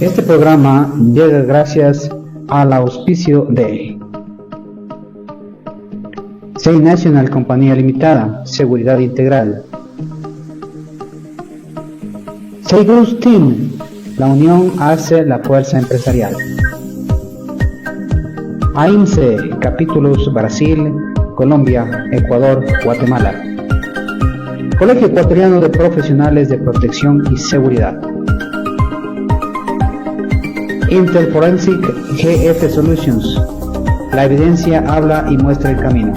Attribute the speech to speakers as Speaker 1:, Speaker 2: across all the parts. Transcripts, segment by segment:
Speaker 1: Este programa llega gracias al auspicio de SEI National Compañía Limitada, Seguridad Integral. SEI Growth Team, la unión hace la fuerza empresarial. AIMSE, capítulos Brasil, Colombia, Ecuador, Guatemala. Colegio Ecuatoriano de Profesionales de Protección y Seguridad. Intel Forensic GF Solutions. La evidencia habla y muestra el camino.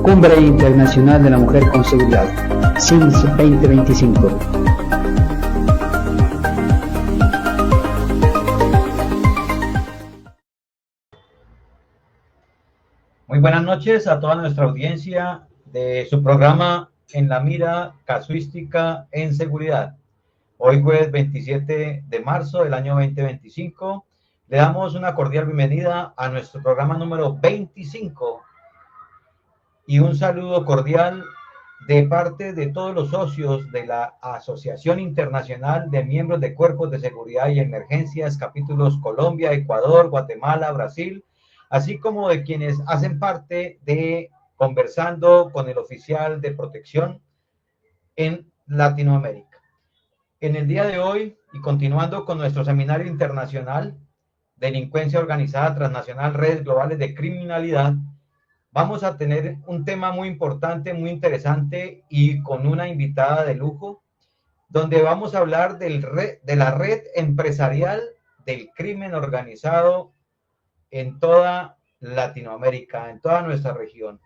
Speaker 1: Cumbre Internacional de la Mujer con Seguridad, SIMS 2025.
Speaker 2: Muy buenas noches a toda nuestra audiencia de su programa En la Mira, Casuística en Seguridad. Hoy jueves 27 de marzo del año 2025, le damos una cordial bienvenida a nuestro programa número 25 y un saludo cordial de parte de todos los socios de la Asociación Internacional de Miembros de Cuerpos de Seguridad y Emergencias, capítulos Colombia, Ecuador, Guatemala, Brasil, así como de quienes hacen parte de Conversando con el Oficial de Protección en Latinoamérica. En el día de hoy, y continuando con nuestro seminario internacional, Delincuencia Organizada Transnacional, Redes Globales de Criminalidad, vamos a tener un tema muy importante, muy interesante y con una invitada de lujo, donde vamos a hablar de la red empresarial del crimen organizado en toda Latinoamérica, en toda nuestra región.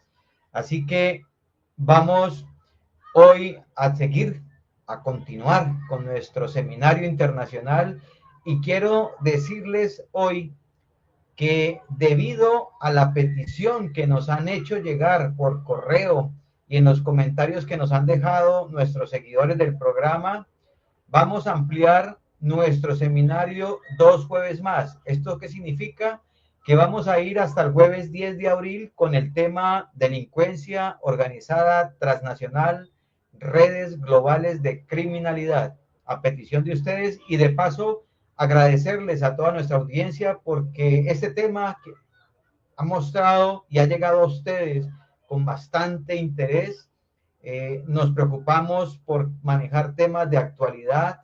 Speaker 2: Así que vamos hoy a continuar con nuestro seminario internacional y quiero decirles hoy que debido a la petición que nos han hecho llegar por correo y en los comentarios que nos han dejado nuestros seguidores del programa, vamos a ampliar nuestro seminario 2 jueves más. ¿Esto qué significa? Que vamos a ir hasta el jueves 10 de abril con el tema Delincuencia Organizada Transnacional, Redes Globales de Criminalidad. a petición de ustedes, y de paso agradecerles a toda nuestra audiencia porque este tema que ha mostrado y ha llegado a ustedes con bastante interés. Nos preocupamos por manejar temas de actualidad,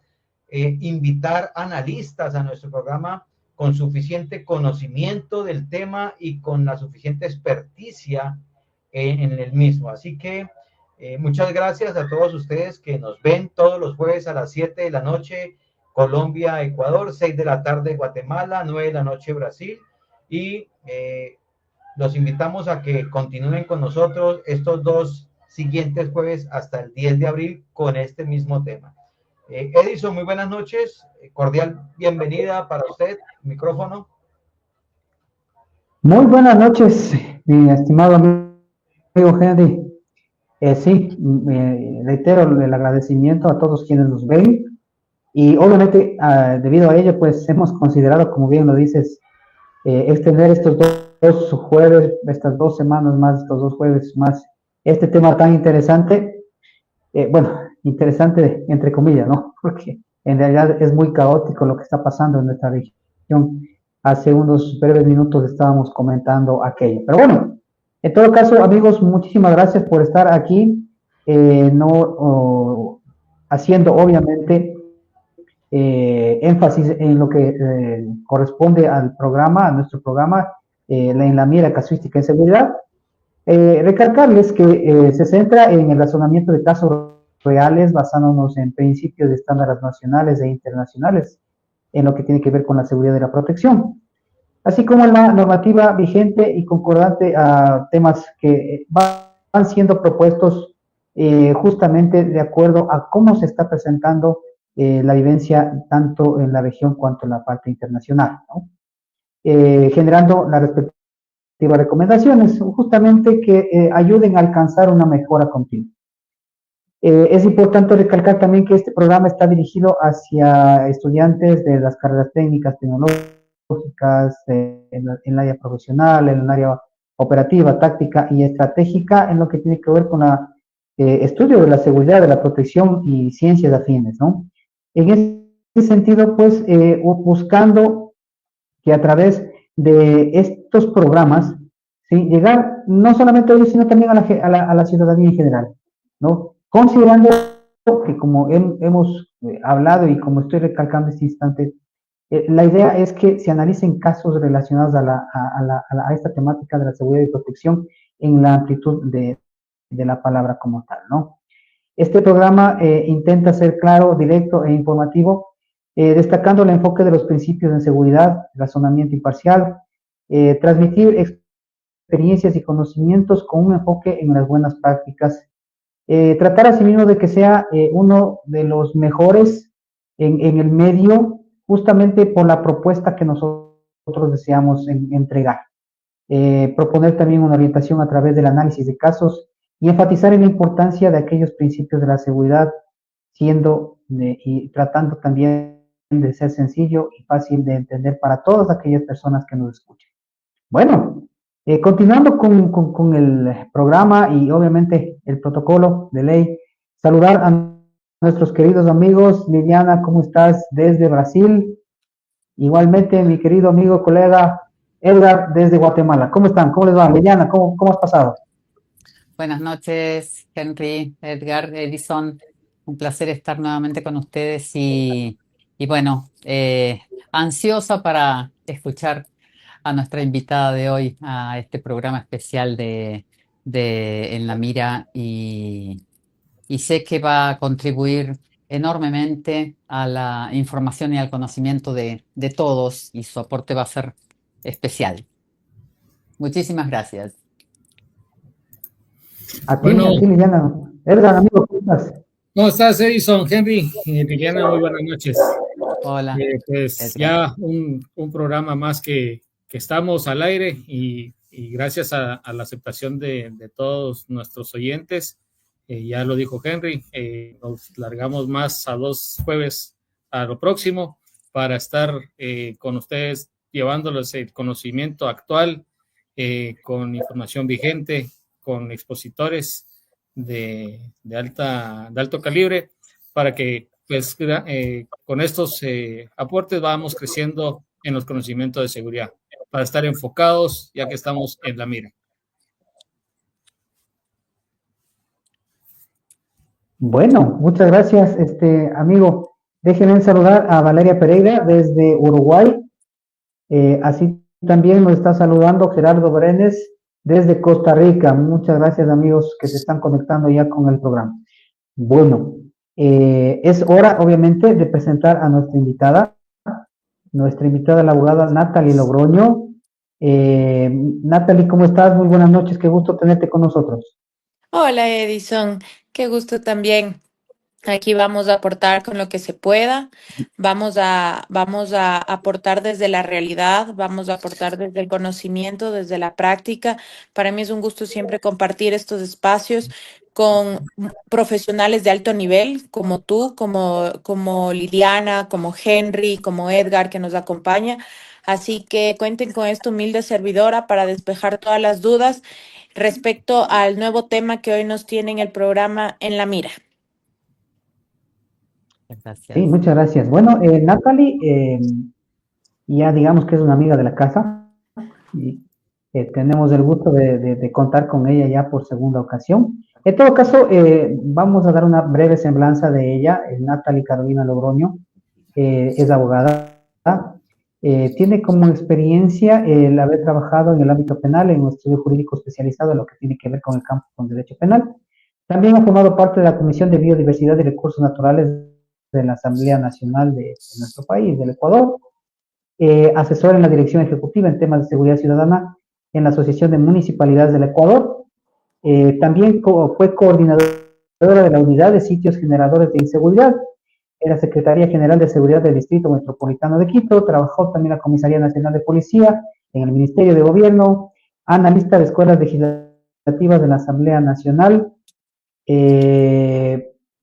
Speaker 2: invitar analistas a nuestro programa con suficiente conocimiento del tema y con la suficiente experticia en el mismo. Así que muchas gracias a todos ustedes que nos ven todos los jueves a las 7 de la noche, Colombia, Ecuador, 6 de la tarde, Guatemala, 9 de la noche, Brasil, y los invitamos a que continúen con nosotros estos dos siguientes jueves hasta el 10 de abril con este mismo tema. Edison, muy buenas noches, cordial bienvenida para usted, micrófono.
Speaker 1: Muy buenas noches, mi estimado amigo Henry. Sí, reitero el agradecimiento a todos quienes nos ven y obviamente debido a ello pues hemos considerado, como bien lo dices, extender estos dos jueves, estas 2 semanas más, estos 2 jueves más, este tema tan interesante, bueno, interesante entre comillas, ¿no? Porque en realidad es muy caótico lo que está pasando en nuestra región. Hace unos breves minutos estábamos comentando aquello. Pero bueno, en todo caso, amigos, muchísimas gracias por estar aquí, haciendo obviamente énfasis en lo que corresponde al programa, a nuestro programa, en la mira casuística en seguridad. Recalcarles que se centra en el razonamiento de casos reales basándonos en principios de estándares nacionales e internacionales en lo que tiene que ver con la seguridad y la protección, así como en la normativa vigente y concordante a temas que van siendo propuestos justamente de acuerdo a cómo se está presentando la vivencia tanto en la región cuanto en la parte internacional, ¿no? Generando la respectiva recomendaciones justamente que ayuden a alcanzar una mejora continua. Es importante recalcar también que este programa está dirigido hacia estudiantes de las carreras técnicas, tecnológicas, en el área profesional, en el área operativa, táctica y estratégica, en lo que tiene que ver con el estudio de la seguridad, de la protección y ciencias afines, ¿no? En ese sentido, pues, buscando que a través de estos programas, ¿sí? Llegar no solamente a ellos, sino también a la ciudadanía en general, ¿no? Considerando que como hemos hablado y como estoy recalcando este instante, la idea es que se analicen casos relacionados a esta temática de la seguridad y protección en la amplitud de la palabra como tal, ¿no? Este programa intenta ser claro, directo e informativo, destacando el enfoque de los principios de seguridad, razonamiento imparcial, transmitir experiencias y conocimientos con un enfoque en las buenas prácticas, tratar asimismo de que sea uno de los mejores en el medio, justamente por la propuesta que nosotros deseamos entregar. Proponer también una orientación a través del análisis de casos y enfatizar en la importancia de aquellos principios de la seguridad, siendo y tratando también de ser sencillo y fácil de entender para todas aquellas personas que nos escuchen. Bueno, continuando con el programa y obviamente el protocolo de ley, saludar a nuestros queridos amigos. Liliana, ¿cómo estás? Desde Brasil. Igualmente, mi querido amigo, colega Edgar, desde Guatemala. ¿Cómo están? ¿Cómo les va? Liliana, ¿cómo has pasado?
Speaker 3: Buenas noches, Henry, Edgar, Edison. Un placer estar nuevamente con ustedes y bueno, ansiosa para escuchar a nuestra invitada de hoy a este programa especial de En la Mira y sé que va a contribuir enormemente a la información y al conocimiento de todos y su aporte va a ser especial. Muchísimas gracias.
Speaker 1: A ti, Liliana. Edgar, amigo, ¿cómo estás?
Speaker 4: ¿Cómo estás, Edison, Henry? Liliana, muy buenas noches.
Speaker 3: Hola.
Speaker 4: Pues ya un programa más que estamos al aire y gracias a la aceptación de todos nuestros oyentes, ya lo dijo Henry, nos largamos más a 2 jueves a lo próximo para estar con ustedes llevándoles el conocimiento actual, con información vigente, con expositores de alto calibre, para que pues con estos aportes vamos creciendo en los conocimientos de seguridad para estar enfocados ya que estamos en la mira.
Speaker 1: Bueno, muchas gracias, amigo. Déjenme saludar a Valeria Pereira desde Uruguay. Así también nos está saludando Gerardo Brenes desde Costa Rica. Muchas gracias, amigos, que se están conectando ya con el programa. Bueno, es hora, obviamente, de presentar a nuestra invitada, la abogada Natalie Logroño. Natalie, ¿cómo estás? Muy buenas noches, qué gusto tenerte con nosotros.
Speaker 5: Hola Edison, qué gusto también. Aquí vamos a aportar con lo que se pueda, vamos a aportar desde la realidad, vamos a aportar desde el conocimiento, desde la práctica. Para mí es un gusto siempre compartir estos espacios con profesionales de alto nivel, como tú, como Liliana, como Henry, como Edgar, que nos acompaña. Así que cuenten con esta humilde servidora para despejar todas las dudas respecto al nuevo tema que hoy nos tiene en el programa En la Mira.
Speaker 3: Gracias.
Speaker 1: Sí, muchas gracias. Bueno, Natalie, ya digamos que es una amiga de la casa y tenemos el gusto de contar con ella ya por segunda ocasión. En todo caso, vamos a dar una breve semblanza de ella. Natalie Carolina Logroño es abogada. Tiene como experiencia el haber trabajado en el ámbito penal en un estudio jurídico especializado en lo que tiene que ver con el campo con derecho penal. También ha formado parte de la Comisión de Biodiversidad y Recursos Naturales de la Asamblea Nacional de nuestro país, del Ecuador. Asesor en la Dirección Ejecutiva en temas de seguridad ciudadana en la Asociación de Municipalidades del Ecuador. También fue coordinadora de la Unidad de Sitios Generadores de Inseguridad en la Secretaría General de Seguridad del Distrito Metropolitano de Quito. Trabajó también en la Comisaría Nacional de Policía, en el Ministerio de Gobierno, analista de escuelas legislativas de la Asamblea Nacional,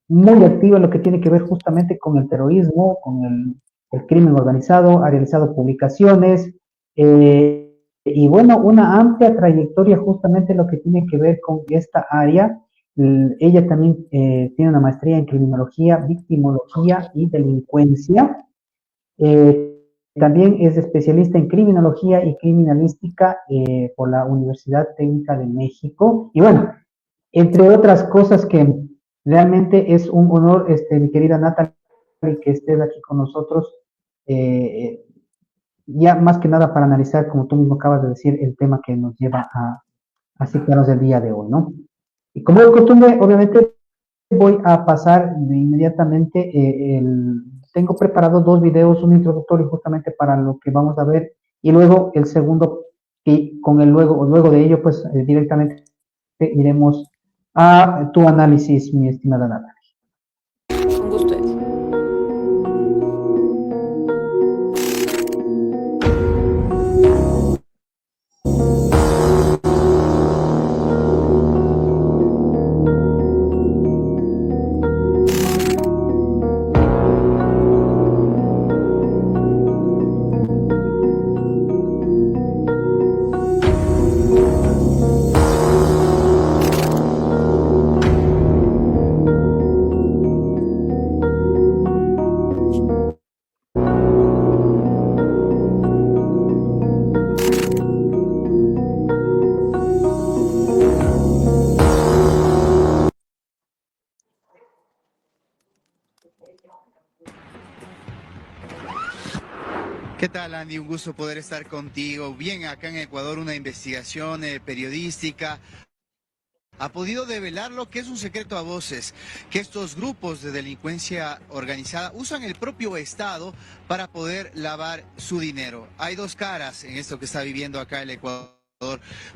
Speaker 1: muy activa en lo que tiene que ver justamente con el terrorismo, con el crimen organizado, ha realizado publicaciones, y bueno, una amplia trayectoria justamente en lo que tiene que ver con esta área. Ella también tiene una maestría en criminología, victimología y delincuencia. También es especialista en criminología y criminalística por la Universidad Técnica de México. Y bueno, entre otras cosas que realmente es un honor, mi querida Natalie, que estés aquí con nosotros, ya más que nada para analizar, como tú mismo acabas de decir, el tema que nos lleva a citarnos el día de hoy, ¿no? Y como de costumbre, obviamente, voy a pasar inmediatamente, tengo preparados 2 videos, un introductorio justamente para lo que vamos a ver, y luego el segundo, y con el luego de ello, pues directamente iremos a tu análisis, mi estimada Natalia.
Speaker 5: Un gusto.
Speaker 6: ¿Qué tal, Andy? Un gusto poder estar contigo. Bien, acá en Ecuador una investigación periodística ha podido develar lo que es un secreto a voces, que estos grupos de delincuencia organizada usan el propio Estado para poder lavar su dinero. Hay dos caras en esto que está viviendo acá el Ecuador.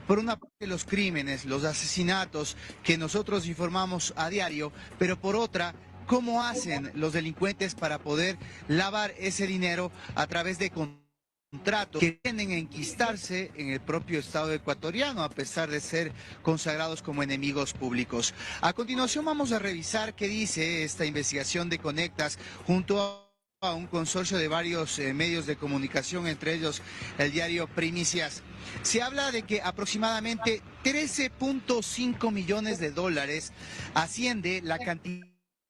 Speaker 6: Por una parte, los crímenes, los asesinatos que nosotros informamos a diario, pero por otra, ¿cómo hacen los delincuentes para poder lavar ese dinero a través de contratos que vienen a enquistarse en el propio Estado ecuatoriano, a pesar de ser consagrados como enemigos públicos? A continuación vamos a revisar qué dice esta investigación de Conectas junto a un consorcio de varios medios de comunicación, entre ellos el diario Primicias. Se habla de que aproximadamente 13.5 millones de dólares asciende la cantidad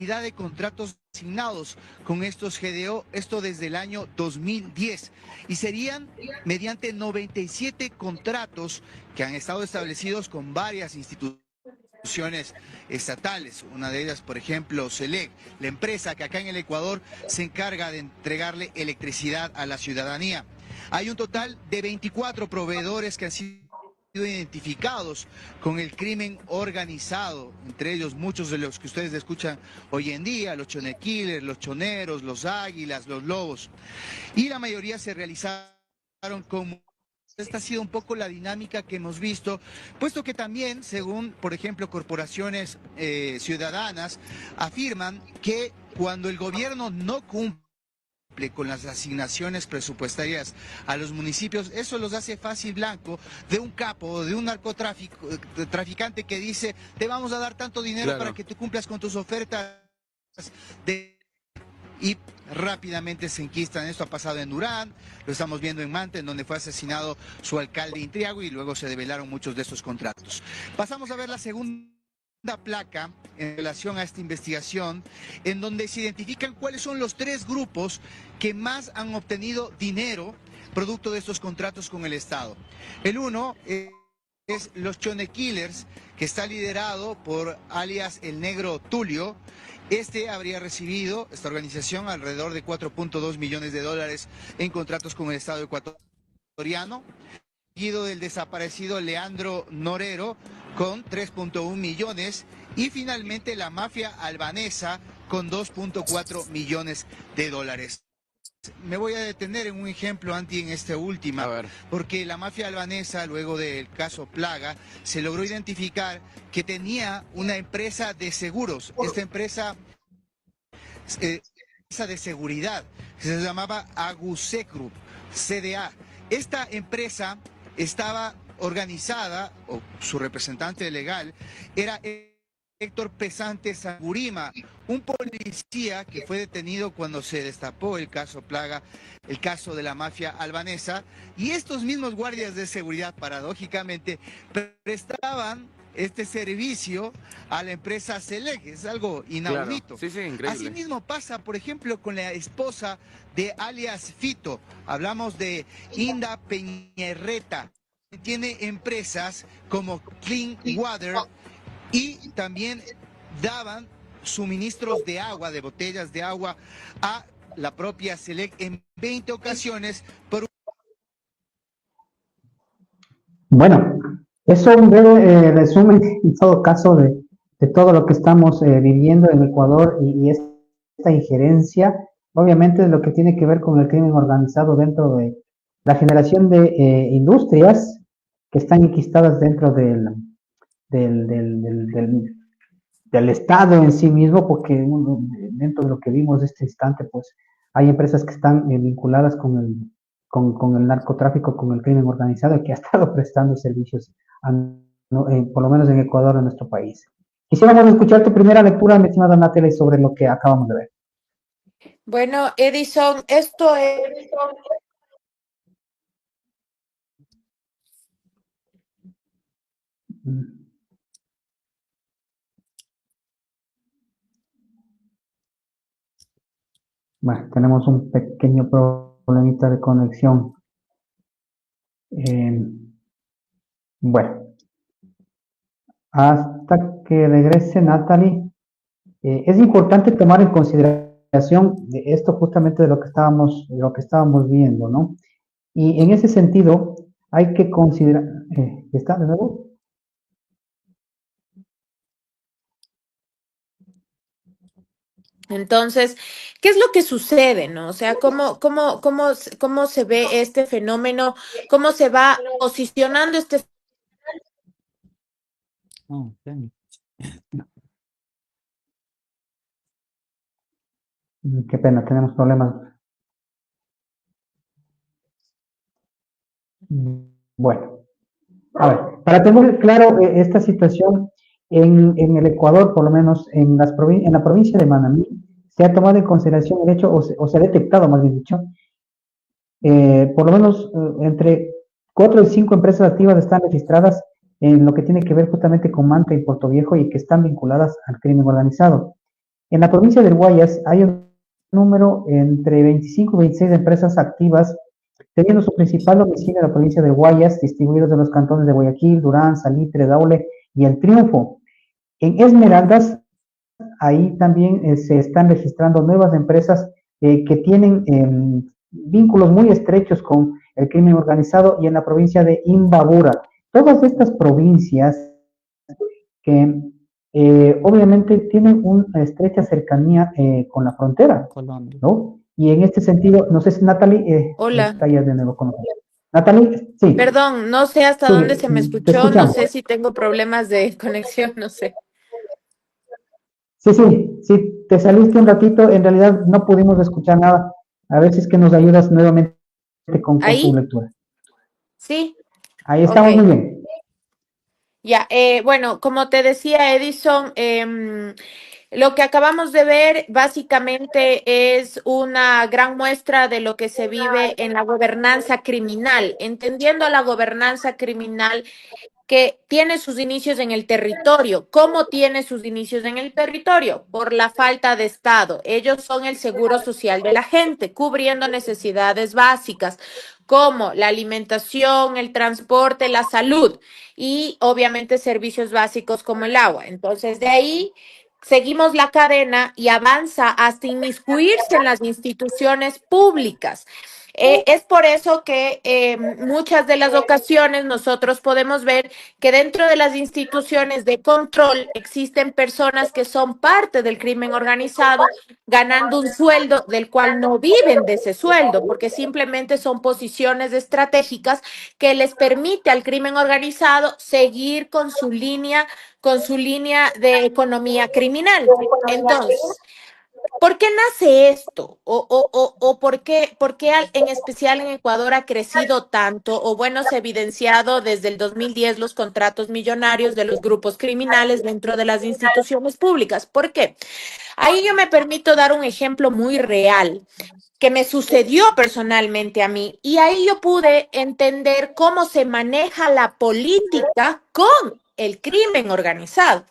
Speaker 6: de contratos asignados con estos GDO, esto desde el año 2010, y serían mediante 97 contratos que han estado establecidos con varias instituciones estatales, una de ellas, por ejemplo, SELEC, la empresa que acá en el Ecuador se encarga de entregarle electricidad a la ciudadanía. Hay un total de 24 proveedores que han sido identificados con el crimen organizado, entre ellos muchos de los que ustedes escuchan hoy en día, los chonequillers, los choneros, los águilas, los lobos, y la mayoría se realizaron con... Esta ha sido un poco la dinámica que hemos visto, puesto que también, según, por ejemplo, corporaciones ciudadanas, afirman que cuando el gobierno no cumple con las asignaciones presupuestarias a los municipios, eso los hace fácil blanco de un capo, de un narcotraficante que dice, te vamos a dar tanto dinero para que tú cumplas con tus ofertas y rápidamente se enquistan. Esto ha pasado en Durán, lo estamos viendo en Manta, en donde fue asesinado su alcalde Intriago, y luego se develaron muchos de estos contratos. Pasamos a ver la segunda placa en relación a esta investigación, en donde se identifican cuáles son los 3 grupos que más han obtenido dinero producto de estos contratos con el Estado. El uno es los chonequillers, que está liderado por alias el Negro Tulio. Este habría recibido, esta organización, alrededor de 4.2 millones de dólares en contratos con el Estado ecuatoriano, seguido del desaparecido Leandro Norero con 3.1 millones, y finalmente la mafia albanesa con 2.4 millones de dólares. Me voy a detener en un ejemplo, Anti, en esta última, porque la mafia albanesa, luego del caso Plaga, se logró identificar que tenía una empresa de seguros. Esta empresa de seguridad se llamaba Agusecru, CDA. Esta empresa estaba organizada, o su representante legal era Héctor Pesante Sangurima, un policía que fue detenido cuando se destapó el caso Plaga, el caso de la mafia albanesa, y estos mismos guardias de seguridad, paradójicamente, prestaban este servicio a la empresa SELEC. Es algo inaudito.
Speaker 7: Claro. Sí, increíble.
Speaker 6: Asimismo pasa, por ejemplo, con la esposa de alias Fito. Hablamos de Inda Peñerreta. Tiene empresas como Clean Water, y también daban suministros de agua, de botellas de agua, a la propia SELEC en 20 ocasiones por...
Speaker 1: Bueno, eso es un breve resumen, en todo caso, de todo lo que estamos viviendo en Ecuador y esta injerencia, obviamente, de lo que tiene que ver con el crimen organizado dentro de la generación de industrias que están enquistadas dentro del Estado en sí mismo, porque dentro de lo que vimos este instante, pues hay empresas que están vinculadas con el narcotráfico, con el crimen organizado, que ha estado prestando servicios, por lo menos en Ecuador, en nuestro país. Quisiéramos escuchar tu primera lectura, mi estimada Natalie, sobre lo que acabamos de ver.
Speaker 5: Bueno, Edison, esto es...
Speaker 1: Bueno, tenemos un pequeño problemita de conexión. Bueno, hasta que regrese Natalie, es importante tomar en consideración esto justamente de lo que estábamos viendo, ¿no? Y en ese sentido hay que considerar, ¿está de nuevo?
Speaker 5: Entonces, ¿qué es lo que sucede, no? O sea, ¿cómo se ve este fenómeno? ¿Cómo se va posicionando este?
Speaker 3: Oh, okay.
Speaker 1: Qué pena, tenemos problemas. Bueno, a ver, para tener claro esta situación, en el Ecuador, por lo menos en la provincia de Manabí, se ha tomado en consideración el hecho, o se ha detectado, más bien dicho, por lo menos entre 4 y 5 empresas activas están registradas en lo que tiene que ver justamente con Manta y Puerto Viejo, y que están vinculadas al crimen organizado. En la provincia del Guayas hay un número entre 25 y 26 empresas activas, teniendo su principal domicilio en la provincia de Guayas, distribuidos en los cantones de Guayaquil, Durán, Salitre, Daule y El Triunfo. En Esmeraldas, ahí también se están registrando nuevas empresas que tienen vínculos muy estrechos con el crimen organizado, y en la provincia de Imbabura. Todas estas provincias que obviamente tienen una estrecha cercanía con la frontera,
Speaker 3: Colombia.
Speaker 1: ¿no? Y en este sentido, no sé si Natalie
Speaker 5: Hola,
Speaker 1: está ya de nuevo con nosotros. Natalie, sí,
Speaker 5: perdón, no sé hasta dónde
Speaker 1: sí,
Speaker 5: se me
Speaker 1: te
Speaker 5: escuchó, no
Speaker 1: escuchamos.
Speaker 5: sé si tengo problemas de conexión, no sé.
Speaker 1: Sí, sí, sí, te saliste un ratito, en realidad no pudimos escuchar nada. A ver si es que nos ayudas nuevamente con tu
Speaker 5: ¿Ahí?
Speaker 1: lectura.
Speaker 5: Sí,
Speaker 1: Ahí
Speaker 5: ok.
Speaker 1: estamos muy bien.
Speaker 5: Ya, bueno, como te decía Edison, lo que acabamos de ver básicamente es una gran muestra de lo que se vive en la gobernanza criminal, entendiendo a la gobernanza criminal que tiene sus inicios en el territorio. ¿Cómo tiene sus inicios en el territorio? Por la falta de Estado. Ellos son el seguro social de la gente, cubriendo necesidades básicas como la alimentación, el transporte, la salud y obviamente servicios básicos como el agua. Entonces, de ahí seguimos la cadena y avanza hasta inmiscuirse en las instituciones públicas. Es por eso que muchas de las ocasiones nosotros podemos ver que dentro de las instituciones de control existen personas que son parte del crimen organizado, ganando un sueldo del cual no viven de ese sueldo, porque simplemente son posiciones estratégicas que les permite al crimen organizado seguir con su línea de economía criminal. Entonces, ¿por qué nace esto? ¿O por qué en especial en Ecuador ha crecido tanto? O bueno, se ha evidenciado desde el 2010 los contratos millonarios de los grupos criminales dentro de las instituciones públicas. ¿Por qué? Ahí yo me permito dar un ejemplo muy real que me sucedió personalmente a mí y ahí yo pude entender cómo se maneja la política con el crimen organizado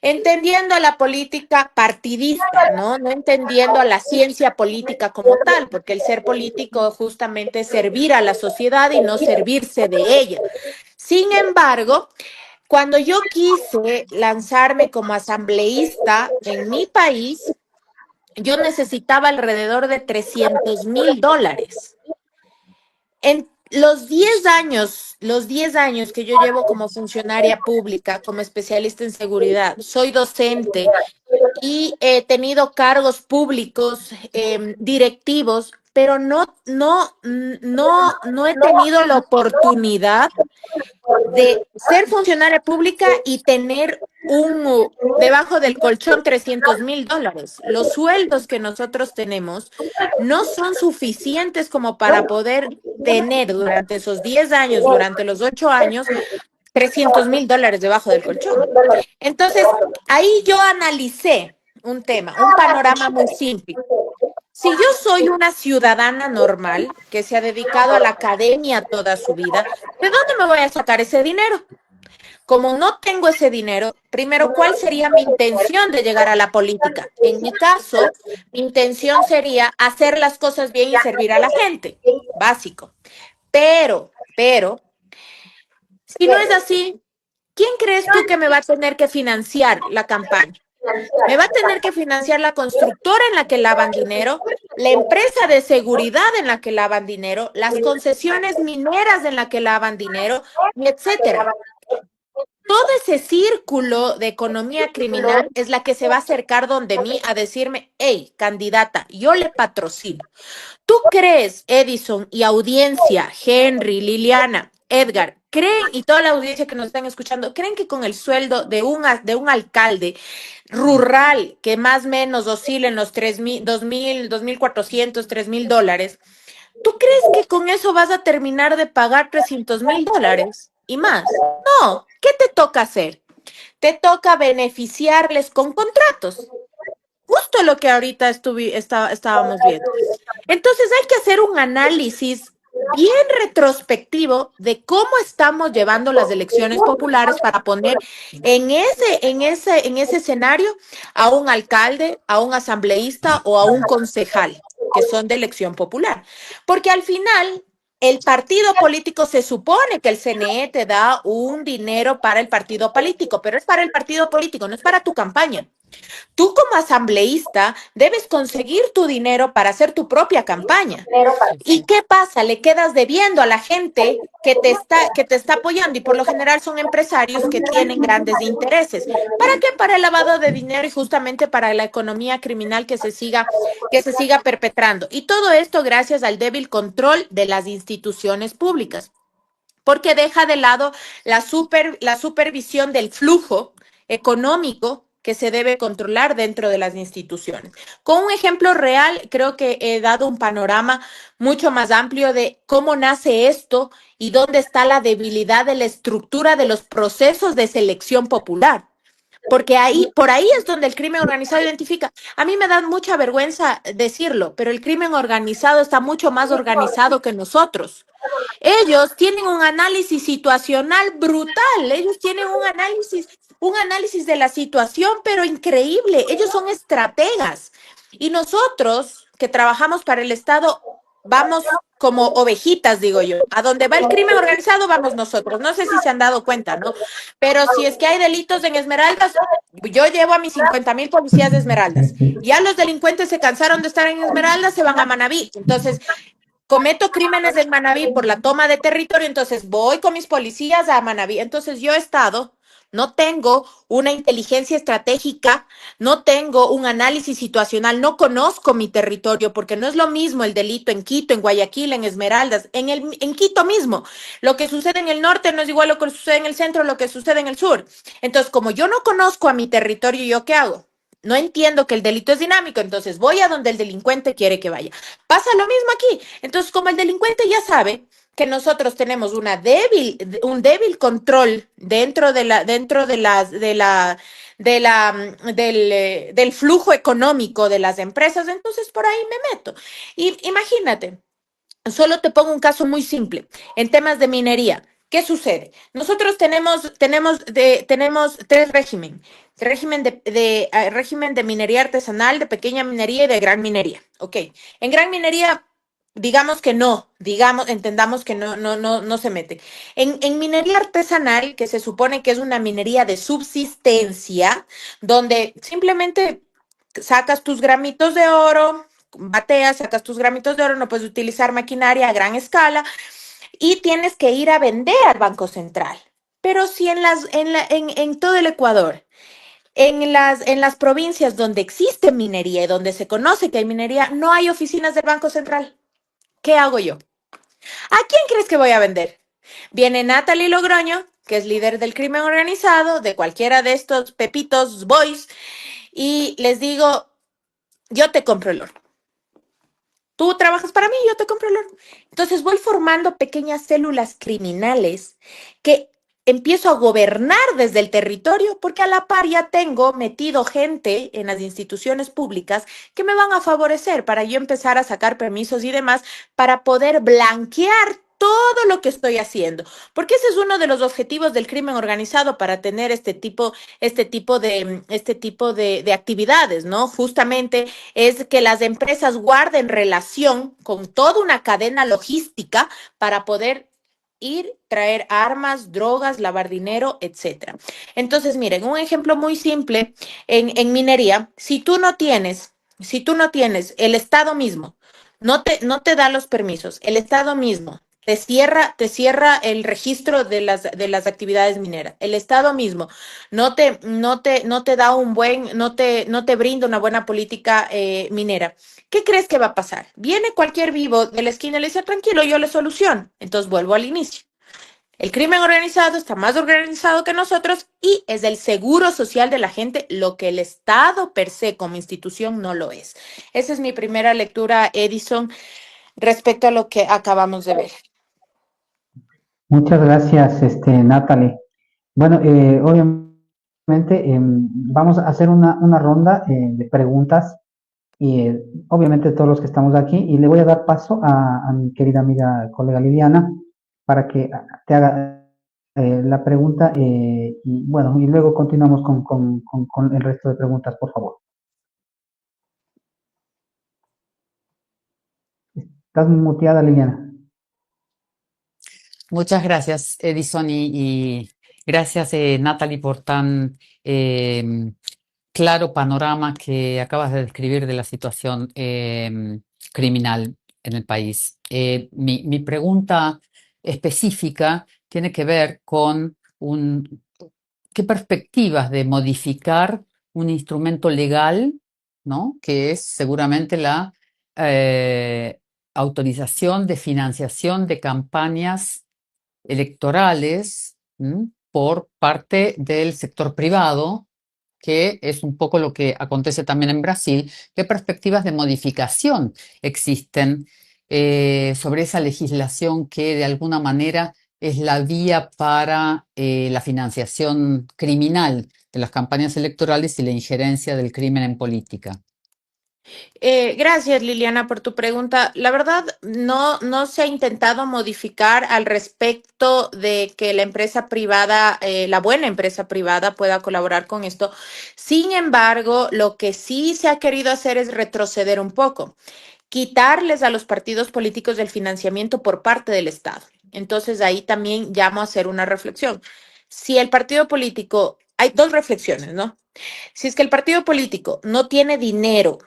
Speaker 5: entendiendo la política partidista, ¿no? No entendiendo a la ciencia política como tal, porque el ser político justamente es servir a la sociedad y no servirse de ella. Sin embargo, cuando yo quise lanzarme como asambleísta en mi país, yo necesitaba alrededor de $300,000. En los 10 años que yo llevo como funcionaria pública, como especialista en seguridad, soy docente y he tenido cargos públicos directivos, pero no he tenido la oportunidad de ser funcionaria pública y tener debajo del colchón $300,000. Los sueldos que nosotros tenemos no son suficientes como para poder tener durante esos 10 años, durante los 8 años, $300,000 debajo del colchón. Entonces, ahí yo analicé un tema, un panorama muy simple. Si yo soy una ciudadana normal que se ha dedicado a la academia toda su vida, ¿de dónde me voy a sacar ese dinero? Como no tengo ese dinero, primero, ¿cuál sería mi intención de llegar a la política? En mi caso, mi intención sería hacer las cosas bien y servir a la gente, básico. Pero, si no es así, ¿quién crees tú que me va a tener que financiar la campaña? Me va a tener que financiar la constructora en la que lavan dinero, la empresa de seguridad en la que lavan dinero, las concesiones mineras en la que lavan dinero, etcétera. Todo ese círculo de economía criminal es la que se va a acercar donde mí a decirme, hey, candidata, yo le patrocino. ¿Tú crees, Edison y audiencia, Henry, Liliana, Edgar, creen, y toda la audiencia que nos están escuchando, creen que con el sueldo de un alcalde rural que más o menos oscila en los 3,000, 2,000, 2,400, $3,000, ¿tú crees que con eso vas a terminar de pagar $300,000 y más? No, ¿qué te toca hacer? Te toca beneficiarles con contratos. Justo lo que ahorita estábamos viendo. Entonces hay que hacer un análisis bien retrospectivo de cómo estamos llevando las elecciones populares para poner en ese escenario a un alcalde, a un asambleísta o a un concejal, que son de elección popular. Porque al final, el partido político se supone que el CNE te da un dinero para el partido político, pero es para el partido político, no es para tu campaña. Tú como asambleísta debes conseguir tu dinero para hacer tu propia campaña. ¿Y qué pasa? Le quedas debiendo a la gente que te está apoyando y por lo general son empresarios que tienen grandes intereses. ¿Para qué? Para el lavado de dinero y justamente para la economía criminal que se siga perpetrando. Y todo esto gracias al débil control de las instituciones públicas, porque deja de lado la supervisión del flujo económico que se debe controlar dentro de las instituciones. Con un ejemplo real, creo que he dado un panorama mucho más amplio de cómo nace esto y dónde está la debilidad de la estructura de los procesos de selección popular. Porque por ahí es donde el crimen organizado identifica. A mí me da mucha vergüenza decirlo, pero el crimen organizado está mucho más organizado que nosotros. Ellos tienen un análisis situacional brutal, ellos tienen un análisis de la situación, pero increíble. Ellos son estrategas. Y nosotros, que trabajamos para el Estado, vamos como ovejitas, digo yo. A donde va el crimen organizado, vamos nosotros. No sé si se han dado cuenta, ¿no? Pero si es que hay delitos en Esmeraldas, yo llevo a mis 50,000 policías de Esmeraldas. Ya los delincuentes se cansaron de estar en Esmeraldas, se van a Manabí. Entonces, cometo crímenes en Manabí por la toma de territorio, entonces voy con mis policías a Manabí. Entonces yo he estado, no tengo una inteligencia estratégica, no tengo un análisis situacional, no conozco mi territorio, porque no es lo mismo el delito en Quito, en Guayaquil, en Esmeraldas, en Quito mismo. Lo que sucede en el norte no es igual a lo que sucede en el centro, lo que sucede en el sur. Entonces, como yo no conozco a mi territorio, ¿yo qué hago? No entiendo que el delito es dinámico, entonces voy a donde el delincuente quiere que vaya. Pasa lo mismo aquí. Entonces, como el delincuente ya sabe que nosotros tenemos un débil control del flujo económico de las empresas, entonces por ahí me meto. Y imagínate, solo te pongo un caso muy simple. En temas de minería, ¿qué sucede? Nosotros tenemos tres regímenes. Régimen de minería artesanal, de pequeña minería y de gran minería. Ok. En gran minería, entendamos que no se mete. En minería artesanal, que se supone que es una minería de subsistencia, donde simplemente sacas tus gramitos de oro, bateas, sacas tus gramitos de oro, no puedes utilizar maquinaria a gran escala y tienes que ir a vender al Banco Central. Pero si en todo el Ecuador, en las provincias donde existe minería y donde se conoce que hay minería, no hay oficinas del Banco Central. ¿Qué hago yo? ¿A quién crees que voy a vender? Viene Natalie Logroño, que es líder del crimen organizado, de cualquiera de estos Pepitos Boys, y les digo, yo te compro el oro. Tú trabajas para mí, yo te compro el oro. Entonces voy formando pequeñas células criminales que empiezo a gobernar desde el territorio, porque a la par ya tengo metido gente en las instituciones públicas que me van a favorecer para yo empezar a sacar permisos y demás para poder blanquear todo lo que estoy haciendo, porque ese es uno de los objetivos del crimen organizado para tener este tipo de actividades, ¿no? Justamente es que las empresas guarden relación con toda una cadena logística para poder ir, traer armas, drogas, lavar dinero, etcétera. Entonces, miren, un ejemplo muy simple en minería, si tú no tienes el Estado mismo, no te da los permisos, el Estado mismo te cierra el registro de las actividades mineras. El Estado mismo no te da no te brinda una buena política minera. ¿Qué crees que va a pasar? Viene cualquier vivo de la esquina y le dice, tranquilo, yo le soluciono. Entonces vuelvo al inicio. El crimen organizado está más organizado que nosotros y es el seguro social de la gente, lo que el Estado per se como institución no lo es. Esa es mi primera lectura, Edison, respecto a lo que acabamos de ver.
Speaker 1: Muchas gracias, Natalie. Bueno, obviamente vamos a hacer una ronda de preguntas obviamente todos los que estamos aquí, y le voy a dar paso a mi querida amiga, colega Liliana, para que te haga la pregunta, y bueno, y luego continuamos con el resto de preguntas, por favor. Estás muteada, Liliana.
Speaker 3: Muchas gracias, Edison, y gracias, Natalie, por tan claro panorama que acabas de describir de la situación criminal en el país. Mi pregunta específica tiene que ver con qué perspectivas de modificar un instrumento legal, ¿no? Que es seguramente la autorización de financiación de campañas electorales por parte del sector privado, que es un poco lo que acontece también en Brasil. ¿Qué perspectivas de modificación existen sobre esa legislación que de alguna manera es la vía para la financiación criminal de las campañas electorales y la injerencia del crimen en política?
Speaker 5: Gracias, Liliana, por tu pregunta. La verdad, no se ha intentado modificar al respecto de que la empresa privada, la buena empresa privada, pueda colaborar con esto. Sin embargo, lo que sí se ha querido hacer es retroceder un poco, quitarles a los partidos políticos del financiamiento por parte del Estado. Entonces, ahí también llamo a hacer una reflexión. Si el partido político, hay dos reflexiones, ¿no? Si es que el partido político no tiene dinero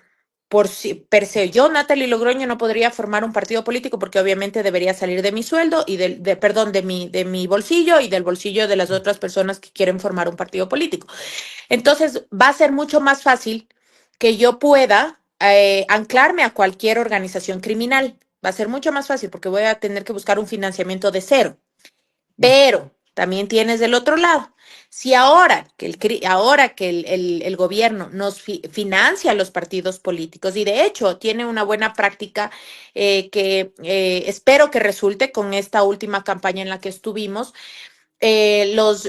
Speaker 5: por si, per se, yo, Natalie Logroño, no podría formar un partido político porque obviamente debería salir de mi sueldo y perdón, de mi bolsillo y del bolsillo de las otras personas que quieren formar un partido político. Entonces, va a ser mucho más fácil que yo pueda anclarme a cualquier organización criminal. Va a ser mucho más fácil porque voy a tener que buscar un financiamiento de cero. Pero también tienes del otro lado. Si ahora que el gobierno nos financia a los partidos políticos y de hecho tiene una buena práctica que espero que resulte con esta última campaña en la que estuvimos, los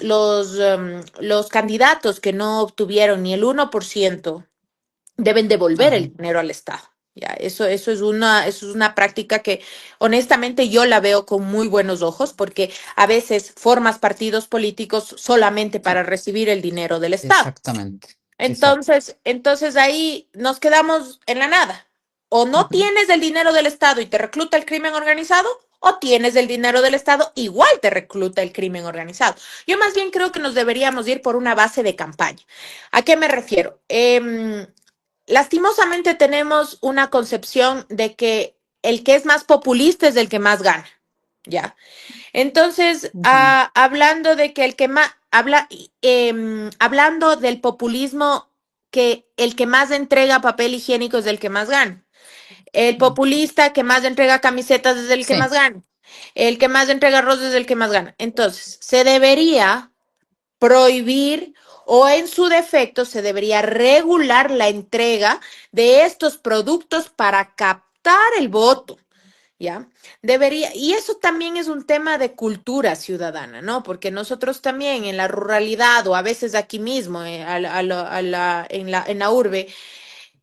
Speaker 5: candidatos que no obtuvieron ni el 1% deben devolver el dinero al Estado. Ya, eso es una práctica que honestamente yo la veo con muy buenos ojos porque a veces formas partidos políticos solamente para recibir el dinero del Estado.
Speaker 3: Exactamente.
Speaker 5: Entonces ahí nos quedamos en la nada. O no tienes el dinero del Estado y te recluta el crimen organizado, o tienes el dinero del Estado, igual te recluta el crimen organizado. Yo más bien creo que nos deberíamos ir por una base de campaña. ¿A qué me refiero? Lastimosamente tenemos una concepción de que el que es más populista es el que más gana, ¿ya? Entonces, hablando de que el que más hablando del populismo, que el que más entrega papel higiénico es el que más gana. El populista que más entrega camisetas es el que más gana. El que más entrega rosas es el que más gana. Entonces, se debería prohibir o en su defecto se debería regular la entrega de estos productos para captar el voto. ¿Ya? Debería, y eso también es un tema de cultura ciudadana, ¿no? Porque nosotros también en la ruralidad o a veces aquí mismo, en la urbe,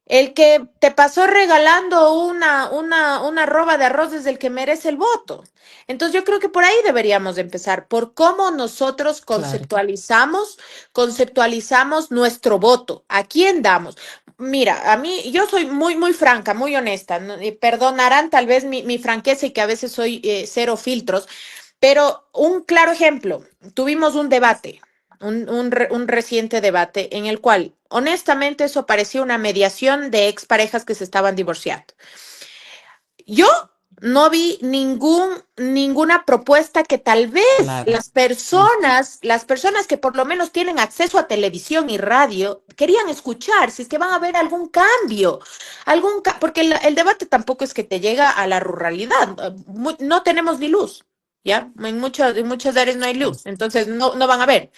Speaker 5: el que te pasó regalando una roba de arroz es el que merece el voto. Entonces yo creo que por ahí deberíamos de empezar, por cómo nosotros conceptualizamos nuestro voto, a quién damos. Mira, a mí, yo soy muy, muy franca, muy honesta, ¿no? Perdonarán tal vez mi franqueza y que a veces soy cero filtros, pero un claro ejemplo, tuvimos un debate, un reciente debate en el cual, honestamente, eso parecía una mediación de exparejas que se estaban divorciando. Yo no vi ninguna propuesta que tal vez las personas que por lo menos tienen acceso a televisión y radio querían escuchar, si es que van a ver algún cambio, porque el debate tampoco es que te llega a la ruralidad, no tenemos ni luz, ¿ya? En muchas áreas no hay luz, entonces no van a ver.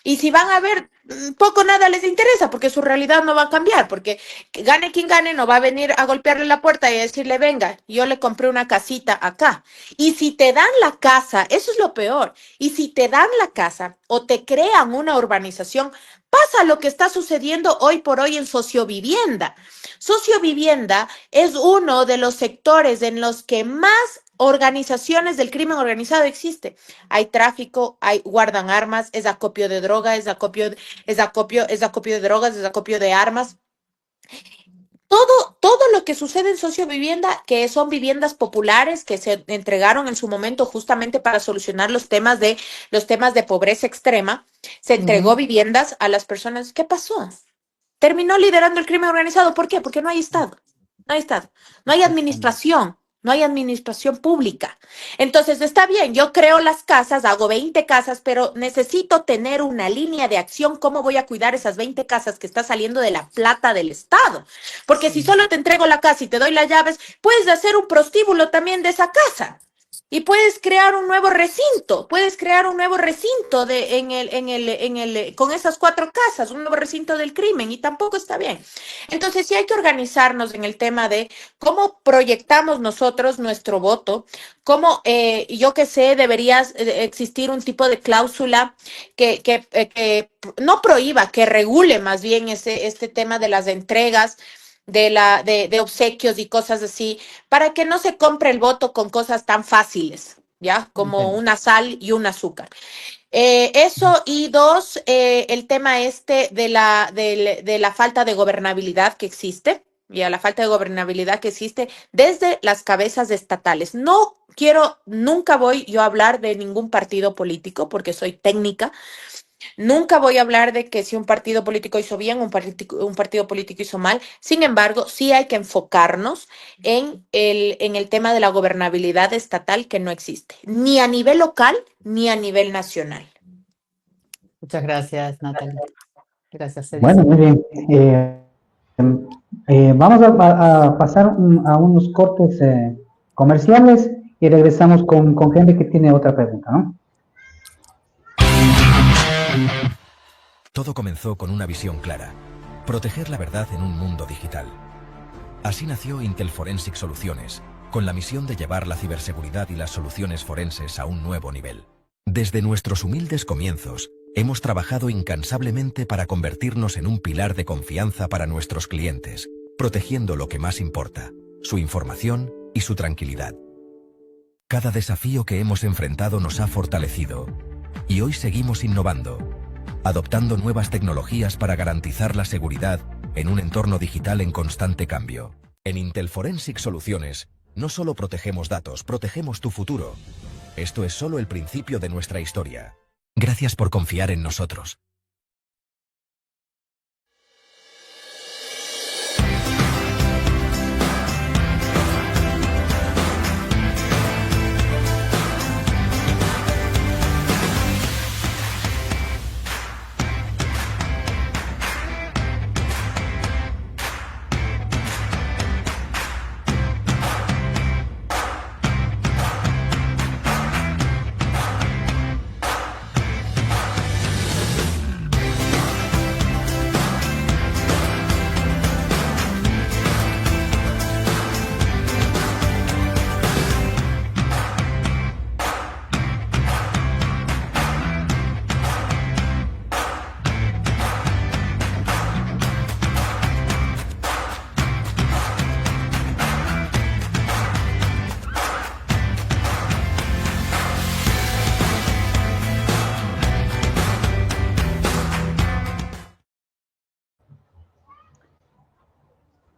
Speaker 5: Y si van a ver, poco nada les interesa porque su realidad no va a cambiar, porque gane quien gane no va a venir a golpearle la puerta y a decirle, venga, yo le compré una casita acá. Y si te dan la casa, eso es lo peor, y si te dan la casa o te crean una urbanización, Pasa lo que está sucediendo hoy por hoy en sociovivienda. Sociovivienda es uno de los sectores en los que más organizaciones del crimen organizado existe. Hay tráfico, hay guardan armas, es acopio de droga, es acopio de drogas, es acopio de armas. Todo lo que sucede en sociovivienda, que son viviendas populares que se entregaron en su momento justamente para solucionar los temas de pobreza extrema, se entregó viviendas a las personas. ¿Qué pasó? Terminó liderando el crimen organizado. ¿Por qué? Porque no hay Estado. No hay Estado. No hay administración. No hay administración pública. Entonces, está bien, yo creo las casas, hago 20 casas, pero necesito tener una línea de acción. ¿Cómo voy a cuidar esas 20 casas que está saliendo de la plata del Estado? Porque si solo te entrego la casa y te doy las llaves, puedes hacer un prostíbulo también de esa casa. Y puedes crear un nuevo recinto, con esas 4 casas, un nuevo recinto del crimen, y tampoco está bien. Entonces sí hay que organizarnos en el tema de cómo proyectamos nosotros nuestro voto, cómo, yo que sé, debería existir un tipo de cláusula que no prohíba, que regule más bien este tema de las entregas, de obsequios y cosas así, para que no se compre el voto con cosas tan fáciles, ¿ya? Como una sal y un azúcar. Eso, y dos, el tema de la falta de gobernabilidad que existe, y a la falta de gobernabilidad que existe desde las cabezas estatales. Nunca voy yo a hablar de ningún partido político porque soy técnica. Nunca voy a hablar de que si un partido político hizo bien, un partido político hizo mal. Sin embargo, sí hay que enfocarnos en el tema de la gobernabilidad estatal, que no existe, ni a nivel local ni a nivel nacional.
Speaker 3: Muchas gracias, Natalie. Gracias,
Speaker 1: Bueno,
Speaker 3: Edison.
Speaker 1: muy bien. Vamos a pasar a unos cortes comerciales y regresamos con Henry, que tiene otra pregunta, ¿no?
Speaker 7: Todo comenzó con una visión clara: proteger la verdad en un mundo digital. Así nació Intel Forensic Soluciones, con la misión de llevar la ciberseguridad y las soluciones forenses a un nuevo nivel. Desde nuestros humildes comienzos, hemos trabajado incansablemente para convertirnos en un pilar de confianza para nuestros clientes, protegiendo lo que más importa: su información y su tranquilidad. Cada desafío que hemos enfrentado nos ha fortalecido, y hoy seguimos innovando, adoptando nuevas tecnologías para garantizar la seguridad en un entorno digital en constante cambio. En Intel Forensic Soluciones, no solo protegemos datos, protegemos tu futuro. Esto es solo el principio de nuestra historia. Gracias por confiar en nosotros.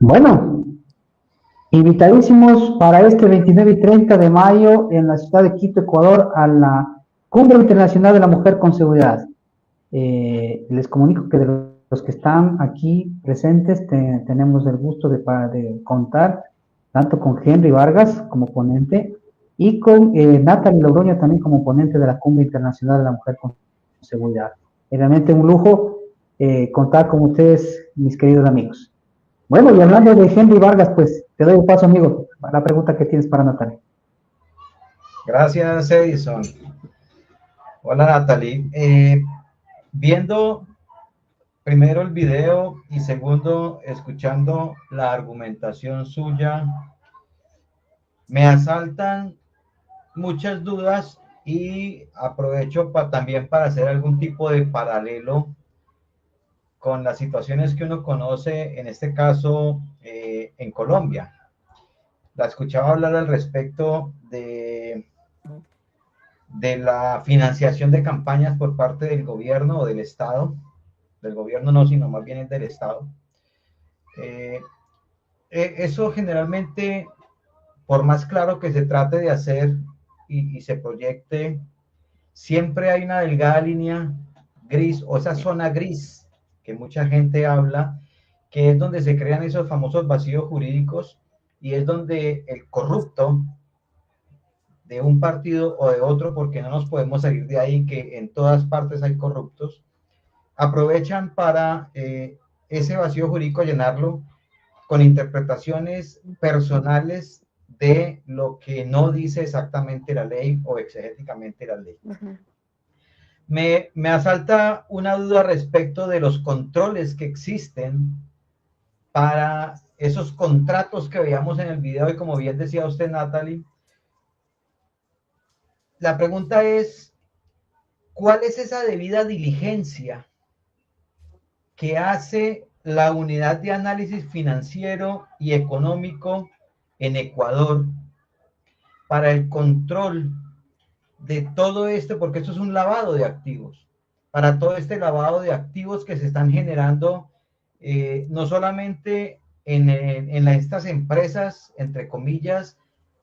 Speaker 1: Bueno, invitadísimos para este 29 y 30 de mayo en la ciudad de Quito, Ecuador, a la Cumbre Internacional de la Mujer con Seguridad. Les comunico que de los que están aquí presentes tenemos el gusto de contar tanto con Henry Vargas como ponente y con Natalie Logroño también como ponente de la Cumbre Internacional de la Mujer con Seguridad. Es realmente un lujo contar con ustedes, mis queridos amigos. Bueno, y hablando de Henry Vargas, pues te doy un paso, amigo, a la pregunta que tienes para Natalie.
Speaker 2: Gracias, Edison. Hola, Natalie. Viendo primero el video y segundo, escuchando la argumentación suya, me asaltan muchas dudas y aprovecho también para hacer algún tipo de paralelo con las situaciones que uno conoce, en este caso en Colombia. La escuchaba hablar al respecto de la financiación de campañas por parte del gobierno o del Estado, del gobierno no, sino más bien es del Estado. Eso generalmente, por más claro que se trate de hacer y se proyecte, siempre hay una delgada línea gris o esa zona gris que mucha gente habla, que es donde se crean esos famosos vacíos jurídicos y es donde el corrupto de un partido o de otro, porque no nos podemos salir de ahí, que en todas partes hay corruptos, aprovechan para ese vacío jurídico llenarlo con interpretaciones personales de lo que no dice exactamente la ley o exegéticamente la ley.
Speaker 5: Ujú.
Speaker 2: Me asalta una duda respecto de los controles que existen para esos contratos que veíamos en el video y como bien decía usted, Natalie, la pregunta es, ¿cuál es esa debida diligencia que hace la unidad de análisis financiero y económico en Ecuador para el control de todo esto? Porque esto es un lavado de activos, para todo este lavado de activos que se están generando no solamente en estas empresas, entre comillas,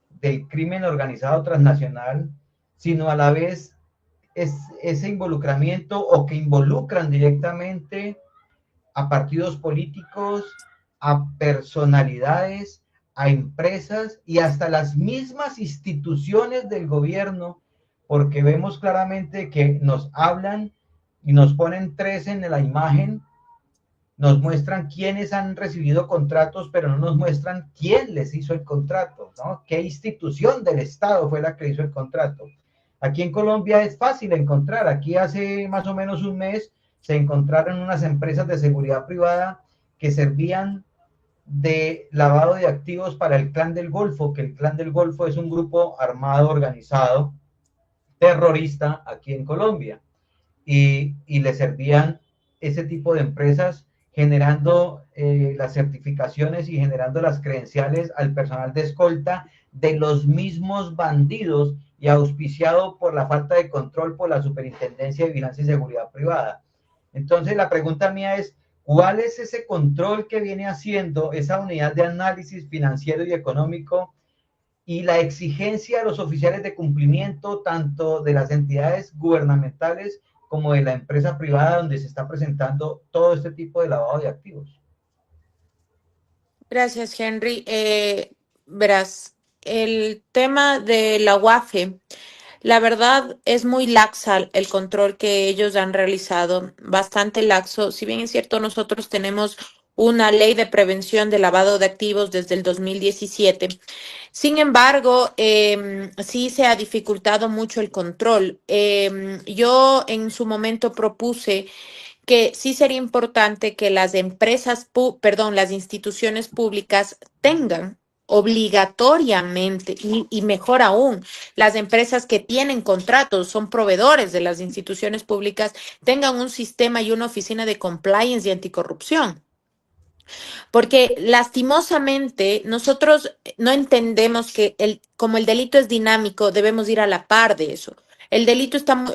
Speaker 2: del crimen organizado transnacional, sino a la vez ese involucramiento o que involucran directamente a partidos políticos, a personalidades, a empresas y hasta las mismas instituciones del gobierno, porque vemos claramente que nos hablan y nos ponen tres en la imagen, nos muestran quiénes han recibido contratos, pero no nos muestran quién les hizo el contrato, ¿no? ¿Qué institución del Estado fue la que hizo el contrato? Aquí en Colombia es fácil encontrar. Aquí hace más o menos un mes se encontraron unas empresas de seguridad privada que servían de lavado de activos para el Clan del Golfo, que el Clan del Golfo es un grupo armado organizado terrorista aquí en Colombia. Y le servían ese tipo de empresas generando las certificaciones y generando las credenciales al personal de escolta de los mismos bandidos y auspiciado por la falta de control por la Superintendencia de Vigilancia y Seguridad Privada. Entonces la pregunta mía es, ¿cuál es ese control que viene haciendo esa unidad de análisis financiero y económico y la exigencia de los oficiales de cumplimiento tanto de las entidades gubernamentales como de la empresa privada donde se está presentando todo este tipo de lavado de activos?
Speaker 5: Gracias, Henry. Verás, el tema de la UAFE, la verdad es muy laxa el control que ellos han realizado, bastante laxo. Si bien es cierto, nosotros tenemos una ley de prevención de lavado de activos desde el 2017. Sin embargo, sí se ha dificultado mucho el control. Yo en su momento propuse que sí sería importante que las las instituciones públicas tengan obligatoriamente y mejor aún, las empresas que tienen contratos, son proveedores de las instituciones públicas, tengan un sistema y una oficina de compliance y anticorrupción. Porque lastimosamente nosotros no entendemos que como el delito es dinámico, debemos ir a la par de eso. El delito está,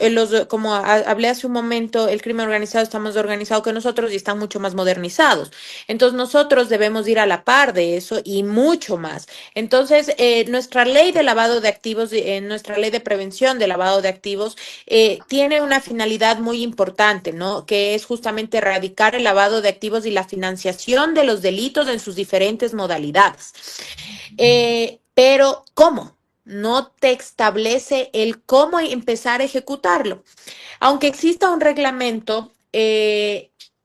Speaker 5: como hablé hace un momento, el crimen organizado está más organizado que nosotros y están mucho más modernizados. Entonces nosotros debemos ir a la par de eso y mucho más. Entonces nuestra ley de lavado de activos, nuestra ley de prevención de lavado de activos tiene una finalidad muy importante, ¿no? Que es justamente erradicar el lavado de activos y la financiación de los delitos en sus diferentes modalidades. Pero, ¿cómo? No te establece el cómo empezar a ejecutarlo. Aunque exista un reglamento,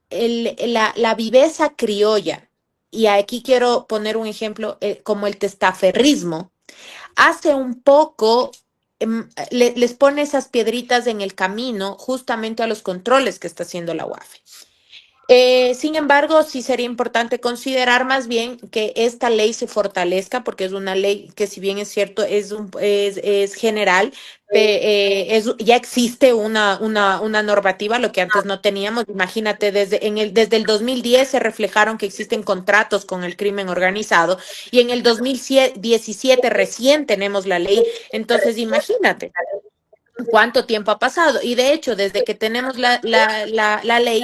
Speaker 5: la viveza criolla, y aquí quiero poner un ejemplo, como el testaferrismo, hace un poco, les pone esas piedritas en el camino justamente a los controles que está haciendo la UAFE. Sin embargo, sí sería importante considerar más bien que esta ley se fortalezca, porque es una ley que, si bien es cierto, es general, ya existe una normativa, lo que antes no teníamos. Imagínate, desde el 2010 se reflejaron que existen contratos con el crimen organizado y en el 2017 recién tenemos la ley. Entonces, imagínate cuánto tiempo ha pasado. Y de hecho, desde que tenemos la ley,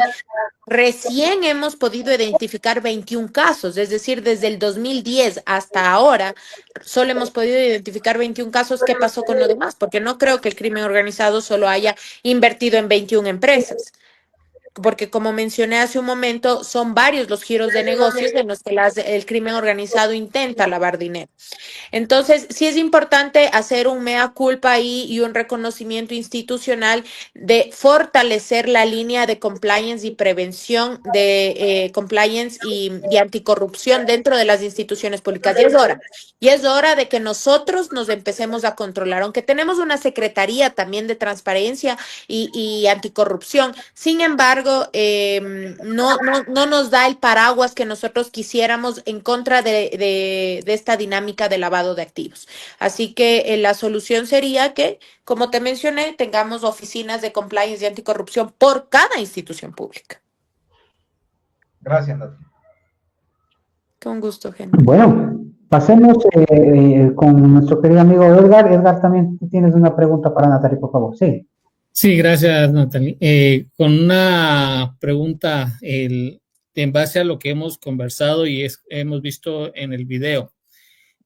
Speaker 5: recién hemos podido identificar 21 casos, es decir, desde el 2010 hasta ahora, solo hemos podido identificar 21 casos. ¿Qué pasó con lo demás? Porque no creo que el crimen organizado solo haya invertido en 21 empresas. Porque, como mencioné hace un momento, son varios los giros de negocios en los que el crimen organizado intenta lavar dinero. Entonces, sí es importante hacer un mea culpa ahí y un reconocimiento institucional de fortalecer la línea de compliance y prevención de compliance y anticorrupción dentro de las instituciones públicas. Y es hora de que nosotros nos empecemos a controlar, aunque tenemos una secretaría también de transparencia y anticorrupción. Sin embargo, no nos da el paraguas que nosotros quisiéramos en contra de esta dinámica de lavado de activos. Así que la solución sería que, como te mencioné, tengamos oficinas de compliance y anticorrupción por cada institución pública.
Speaker 2: Gracias, Nati.
Speaker 5: Con gusto, Henry.
Speaker 1: Bueno, pasemos con nuestro querido amigo Edgar. Edgar, también tú tienes una pregunta para Natalie, por favor. Sí.
Speaker 4: Sí, gracias, Natalie. Con una pregunta en base a lo que hemos conversado y hemos visto en el video.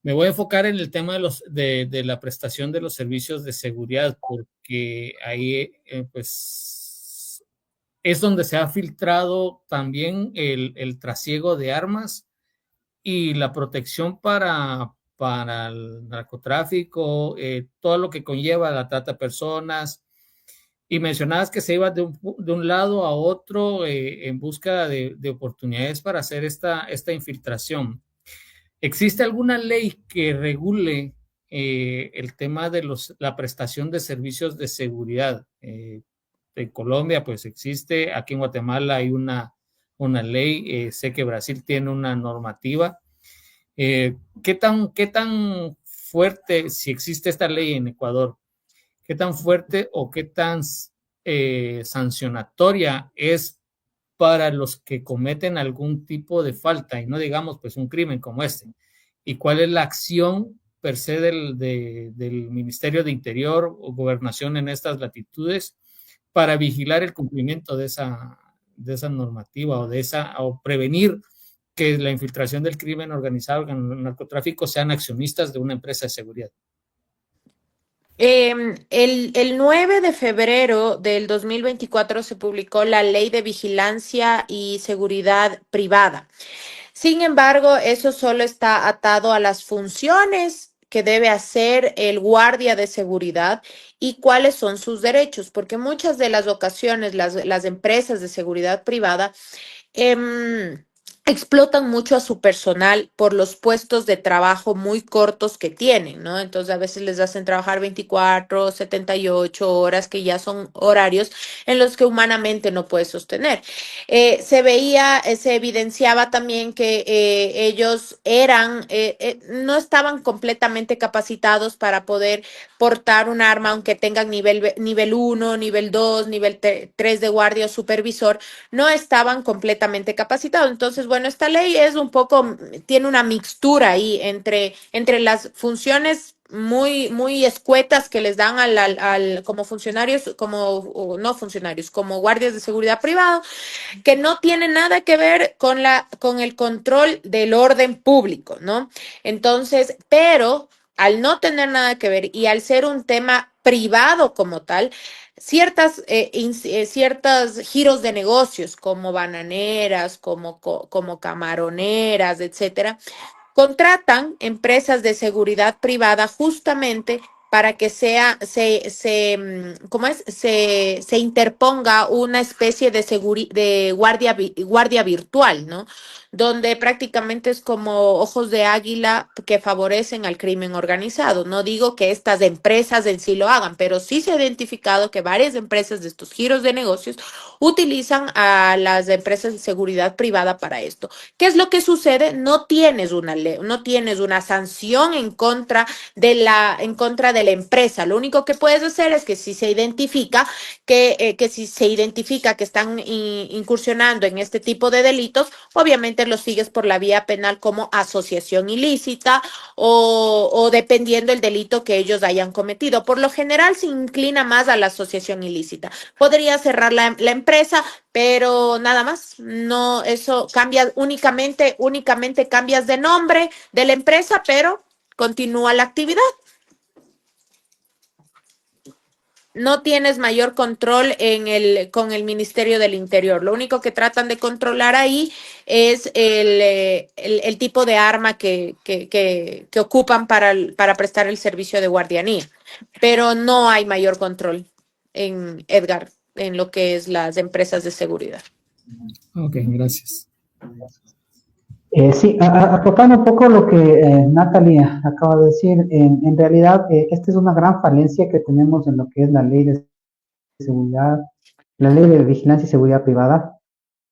Speaker 4: Me voy a enfocar en el tema de la prestación de los servicios de seguridad, porque ahí pues es donde se ha filtrado también el trasiego de armas y la protección para el narcotráfico, todo lo que conlleva la trata de personas. Y mencionabas que se iba de un lado a otro en busca de oportunidades para hacer esta infiltración. ¿Existe alguna ley que regule el tema de la prestación de servicios de seguridad? En Colombia, pues existe. Aquí en Guatemala hay una ley. Sé que Brasil tiene una normativa. ¿Qué tan fuerte, si existe esta ley en Ecuador, qué tan fuerte o qué tan sancionatoria es para los que cometen algún tipo de falta y no digamos pues un crimen como este? ¿Y cuál es la acción per se del Ministerio de Interior o Gobernación en estas latitudes para vigilar el cumplimiento de esa normativa o prevenir que la infiltración del crimen organizado en el narcotráfico sean accionistas de una empresa de seguridad?
Speaker 5: El 9 de febrero del 2024 se publicó la Ley de Vigilancia y Seguridad Privada. Sin embargo, eso solo está atado a las funciones que debe hacer el guardia de seguridad y cuáles son sus derechos, porque muchas de las ocasiones las empresas de seguridad privada explotan mucho a su personal por los puestos de trabajo muy cortos que tienen, ¿no? Entonces a veces les hacen trabajar 24, 78 horas, que ya son horarios en los que humanamente no puedes sostener. Se evidenciaba también que ellos no estaban completamente capacitados para poder portar un arma, aunque tengan nivel 1, nivel 2, nivel 3 de guardia o supervisor, no estaban completamente capacitados. Entonces, bueno, esta ley tiene una mixtura ahí entre las funciones muy escuetas que les dan como funcionarios, no funcionarios, como guardias de seguridad privado, que no tiene nada que ver con el control del orden público, ¿no? Entonces, pero al no tener nada que ver y al ser un tema privado como tal, ciertos giros de negocios como bananeras, como camaroneras, etcétera, contratan empresas de seguridad privada justamente para que se interponga una especie de guardia virtual, ¿no? donde prácticamente es como ojos de águila que favorecen al crimen organizado. No digo que estas empresas en sí lo hagan, pero sí se ha identificado que varias empresas de estos giros de negocios utilizan a las empresas de seguridad privada para esto. ¿Qué es lo que sucede? No tienes una ley, no tienes una sanción en contra de la empresa. Lo único que puedes hacer es que si se identifica que están incursionando en este tipo de delitos, obviamente los sigues por la vía penal como asociación ilícita o dependiendo el delito que ellos hayan cometido. Por lo general se inclina más a la asociación ilícita. Podría cerrar la empresa, pero nada más. No, eso cambia únicamente cambias de nombre de la empresa, pero continúa la actividad. No tienes mayor control con el Ministerio del Interior. Lo único que tratan de controlar ahí es el tipo de arma que ocupan para prestar el servicio de guardianía. Pero no hay mayor control en Edgar, en lo que es las empresas de seguridad.
Speaker 4: Ok, gracias.
Speaker 1: Sí, acotando un poco lo que Natalie acaba de decir, en realidad esta es una gran falencia que tenemos en lo que es la ley de seguridad, la ley de vigilancia y seguridad privada.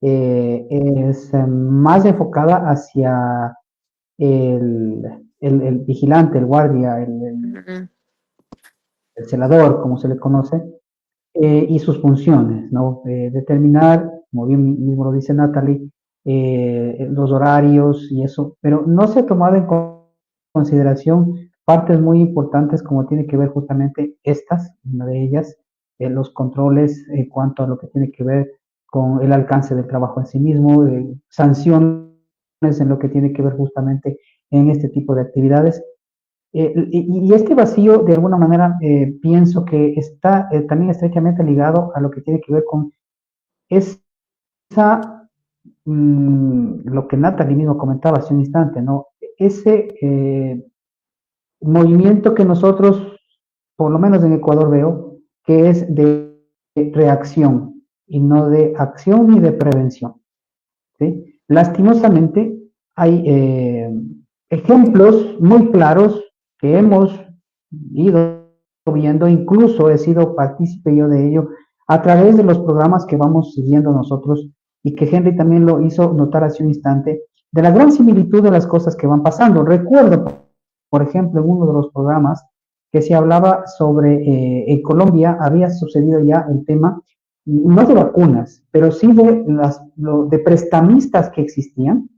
Speaker 1: Es más enfocada hacia el vigilante, el guardia, el celador, como se le conoce, y sus funciones, ¿no? Determinar, como bien mismo lo dice Natalie, los horarios y eso, pero no se ha tomado en consideración partes muy importantes como tiene que ver justamente una de ellas, los controles en cuanto a lo que tiene que ver con el alcance del trabajo en sí mismo, sanciones en lo que tiene que ver justamente en este tipo de actividades. Y este vacío, de alguna manera, pienso que está también estrechamente ligado a lo que tiene que ver con esa, lo que Natalie mismo comentaba hace un instante, ¿no? Ese movimiento que nosotros, por lo menos en Ecuador veo, que es de reacción y no de acción ni de prevención, ¿sí? Lastimosamente, hay ejemplos muy claros que hemos ido viendo, incluso he sido partícipe yo de ello, a través de los programas que vamos siguiendo nosotros y que Henry también lo hizo notar hace un instante, de la gran similitud de las cosas que van pasando. Recuerdo, por ejemplo, en uno de los programas que se hablaba sobre, en Colombia había sucedido ya el tema, no de vacunas, pero sí de prestamistas que existían.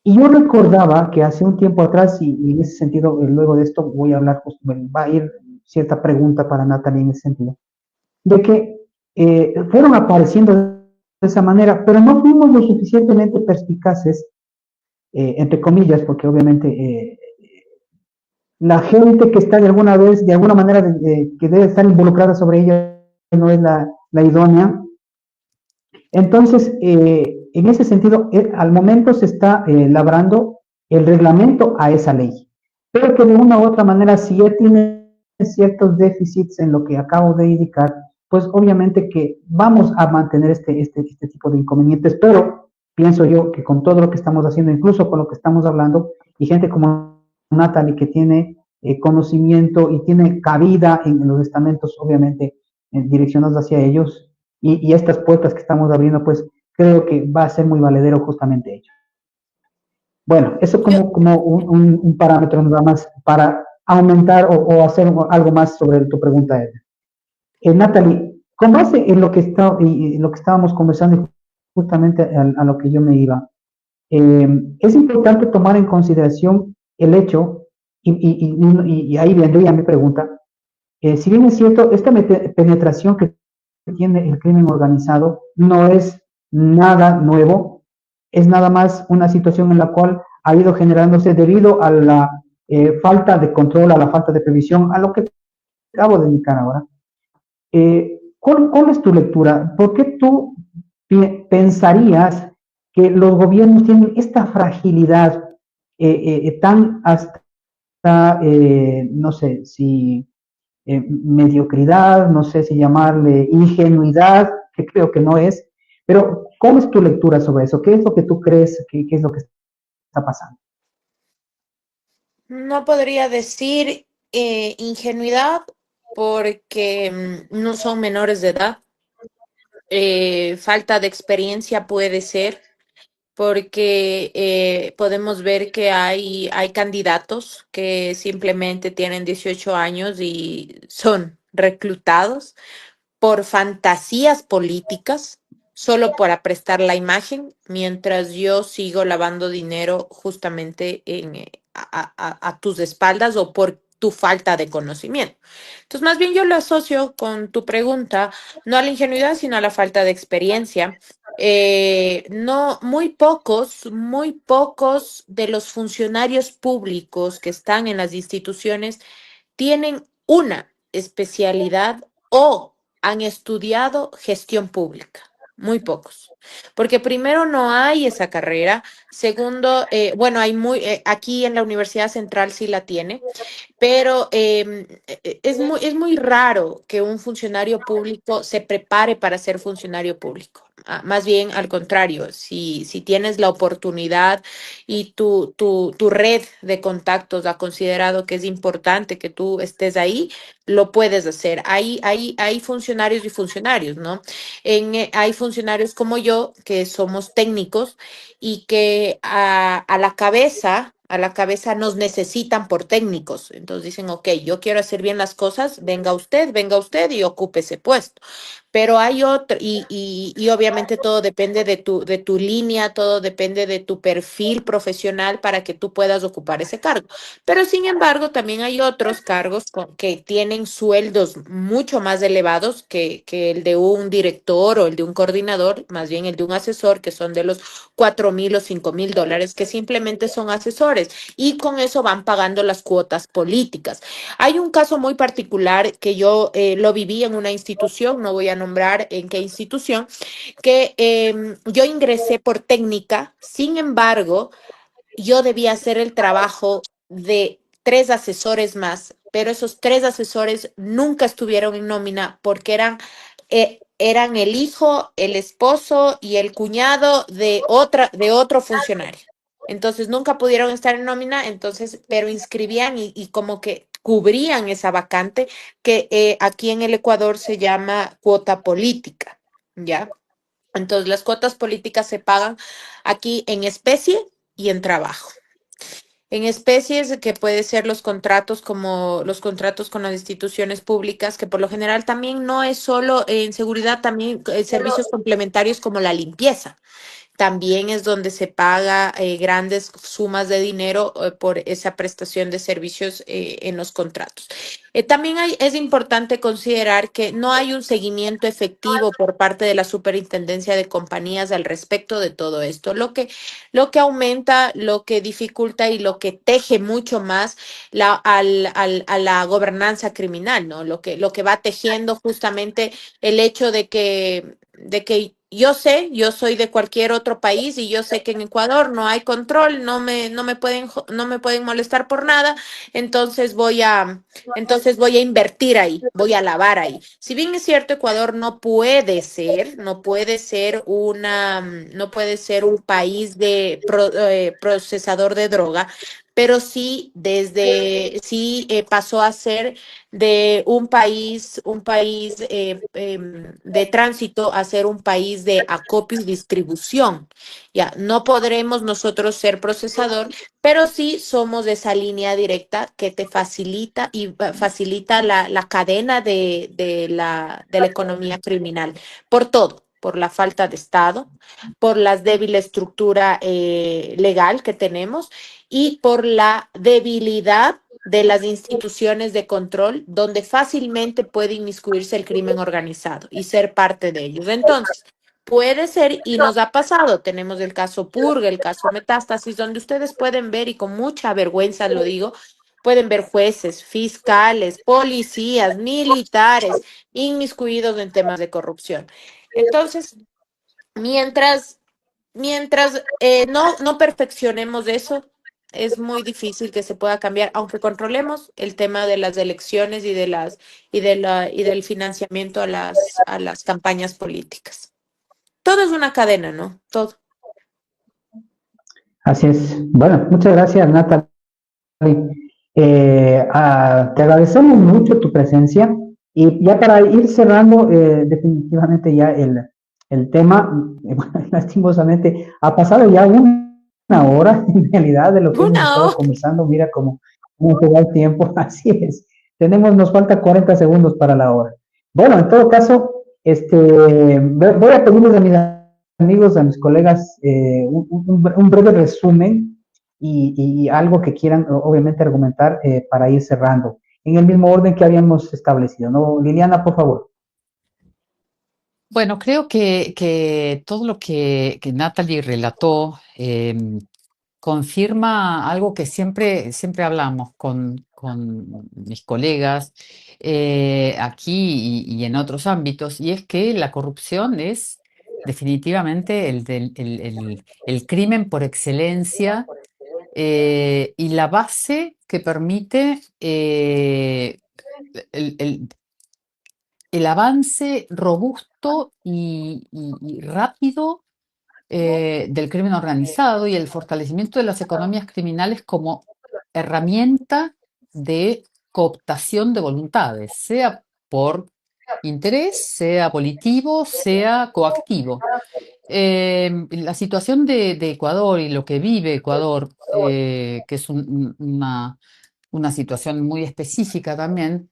Speaker 1: Y yo recordaba que hace un tiempo atrás, y en ese sentido, luego de esto voy a hablar, pues, va a ir cierta pregunta para Natalie en ese sentido, de que fueron apareciendo de esa manera, pero no fuimos lo suficientemente perspicaces, entre comillas, porque obviamente la gente que está de alguna manera, que debe estar involucrada sobre ella, no es la idónea. Entonces, en ese sentido, al momento se está labrando el reglamento a esa ley, pero que de una u otra manera, si ya tiene ciertos déficits en lo que acabo de indicar, pues obviamente que vamos a mantener este tipo de inconvenientes, pero pienso yo que con todo lo que estamos haciendo, incluso con lo que estamos hablando, y gente como Natalie que tiene conocimiento y tiene cabida en los estamentos, obviamente, direccionados hacia ellos, y estas puertas que estamos abriendo, pues creo que va a ser muy valedero justamente ello. Bueno, eso como un parámetro nada más para aumentar o hacer algo más sobre tu pregunta, Natalie, con base en lo que estábamos conversando, justamente a lo que yo me iba, es importante tomar en consideración el hecho, y ahí vendría mi pregunta, si bien es cierto, esta penetración que tiene el crimen organizado no es nada nuevo, es nada más una situación en la cual ha ido generándose debido a la falta de control, a la falta de previsión, a lo que acabo de indicar ahora. ¿Cuál es tu lectura? ¿Por qué tú pensarías que los gobiernos tienen esta fragilidad tan hasta, no sé, si mediocridad, no sé si llamarle ingenuidad, que creo que no es, Pero, ¿cómo es tu lectura sobre eso? ¿Qué es lo que tú crees? ¿Qué es lo que está pasando?
Speaker 5: No podría decir ingenuidad porque no son menores de edad. Falta de experiencia puede ser porque podemos ver que hay candidatos que simplemente tienen 18 años y son reclutados por fantasías políticas, solo para prestar la imagen, mientras yo sigo lavando dinero justamente a tus espaldas o por tu falta de conocimiento. Entonces, más bien yo lo asocio con tu pregunta, no a la ingenuidad, sino a la falta de experiencia. No, muy pocos de los funcionarios públicos que están en las instituciones tienen una especialidad o han estudiado gestión pública. Muy pocos. Porque primero no hay esa carrera. Segundo, bueno, aquí en la Universidad Central sí la tiene, pero es muy raro que un funcionario público se prepare para ser funcionario público. Más bien al contrario, si tienes la oportunidad y tu red de contactos ha considerado que es importante que tú estés ahí, lo puedes hacer. Hay funcionarios y funcionarios, ¿no? Hay funcionarios como yo que somos técnicos y que a la cabeza nos necesitan por técnicos. Entonces dicen, ok, yo quiero hacer bien las cosas, venga usted y ocupe ese puesto. Pero hay otro, y obviamente todo depende de tu línea, todo depende de tu perfil profesional para que tú puedas ocupar ese cargo. Pero sin embargo, también hay otros cargos que tienen sueldos mucho más elevados que el de un director o el de un coordinador, más bien el de un asesor, que son de los 4,000 o 5,000 dólares, que simplemente son asesores y con eso van pagando las cuotas políticas. Hay un caso muy particular que yo lo viví en una institución, no voy a nombrar en qué institución, que yo ingresé por técnica, sin embargo, yo debía hacer el trabajo de 3 asesores más, pero esos 3 asesores nunca estuvieron en nómina porque eran el hijo, el esposo y el cuñado de otro funcionario. Entonces nunca pudieron estar en nómina, entonces, pero inscribían y como que cubrían esa vacante que aquí en el Ecuador se llama cuota política, ¿ya? Entonces las cuotas políticas se pagan aquí en especie y en trabajo. En especies, que puede ser los contratos como los contratos con las instituciones públicas, que por lo general también no es solo en seguridad, también servicios complementarios como la limpieza. También es donde se paga grandes sumas de dinero por esa prestación de servicios en los contratos. También es importante considerar que no hay un seguimiento efectivo por parte de la Superintendencia de Compañías al respecto de todo esto, lo que aumenta, lo que dificulta y lo que teje mucho más a la gobernanza criminal, ¿no? Lo que va tejiendo justamente el hecho de que yo soy de cualquier otro país y yo sé que en Ecuador no hay control, no me pueden molestar por nada, entonces voy a invertir ahí, voy a lavar ahí. Si bien es cierto, Ecuador no puede ser un país de procesador de droga, pero sí pasó a ser de un país de tránsito a ser un país de acopio y distribución. Ya, no podremos nosotros ser procesador, pero sí somos de esa línea directa que te facilita y facilita la cadena de la economía criminal por todo. Por la falta de Estado, por la débil estructura legal que tenemos y por la debilidad de las instituciones de control, donde fácilmente puede inmiscuirse el crimen organizado y ser parte de ellos. Entonces, puede ser, y nos ha pasado, tenemos el caso Purga, el caso Metástasis, donde ustedes pueden ver, y con mucha vergüenza lo digo, pueden ver jueces, fiscales, policías, militares inmiscuidos en temas de corrupción. Entonces, mientras no perfeccionemos eso, es muy difícil que se pueda cambiar, aunque controlemos el tema de las elecciones y del financiamiento a las campañas políticas. todo es una cadena, ¿no? Todo.
Speaker 1: Así es. Bueno, muchas gracias, Natalie. Te agradecemos mucho tu presencia y ya para ir cerrando definitivamente ya el tema, lastimosamente ha pasado ya una hora en realidad de lo que hemos
Speaker 5: Una
Speaker 1: estado
Speaker 5: hora.
Speaker 1: conversando, mira cómo se va el tiempo, así es. Nos falta 40 segundos para la hora. Bueno, en todo caso, voy a pedirles a mis amigos, a mis colegas, un breve resumen y algo que quieran, obviamente, argumentar para ir cerrando, en el mismo orden que habíamos establecido, ¿no? Liliana, por favor.
Speaker 3: Bueno, creo que todo lo que Natalie relató confirma algo que siempre hablamos con mis colegas aquí y en otros ámbitos, y es que la corrupción es definitivamente el crimen por excelencia y la base que permite el, el- el avance robusto y rápido del crimen organizado y el fortalecimiento de las economías criminales como herramienta de cooptación de voluntades, sea por interés, sea volitivo, sea coactivo. La situación de Ecuador y lo que vive Ecuador, que es una situación muy específica también,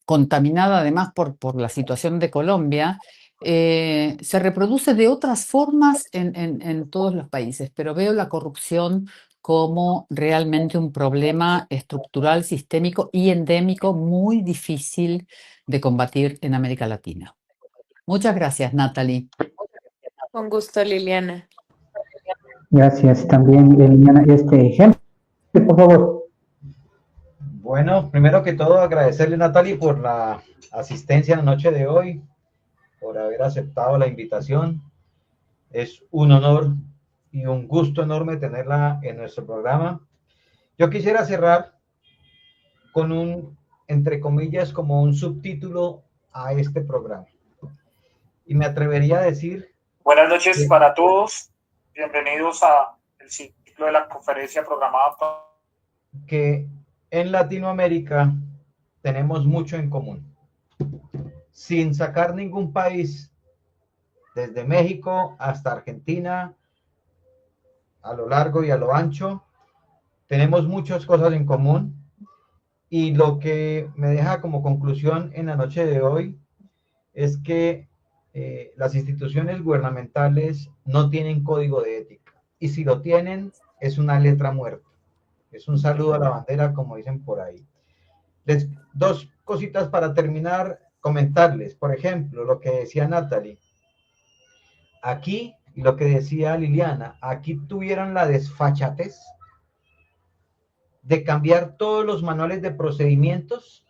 Speaker 3: contaminada además por la situación de Colombia, se reproduce de otras formas en todos los países, pero veo la corrupción como realmente un problema estructural, sistémico y endémico muy difícil de combatir en América Latina. Muchas gracias, Natalie.
Speaker 5: Con gusto, Liliana.
Speaker 1: Gracias también, Liliana. Ejemplo, por favor.
Speaker 2: Bueno, primero que todo agradecerle, Natalie, por la asistencia en la noche de hoy, por haber aceptado la invitación. Es un honor y un gusto enorme tenerla en nuestro programa. Yo quisiera cerrar con entre comillas, como un subtítulo a este programa. Y me atrevería a decir...
Speaker 8: Buenas noches para todos. Bienvenidos a el ciclo de la conferencia programada.
Speaker 2: Que en Latinoamérica tenemos mucho en común. Sin sacar ningún país, desde México hasta Argentina, a lo largo y a lo ancho, tenemos muchas cosas en común. Y lo que me deja como conclusión en la noche de hoy es que las instituciones gubernamentales no tienen código de ética. Y si lo tienen, es una letra muerta. Es un saludo a la bandera, como dicen por ahí. Dos cositas para terminar, comentarles. Por ejemplo, lo que decía Natalie. Aquí, y lo que decía Liliana, aquí tuvieron la desfachatez de cambiar todos los manuales de procedimientos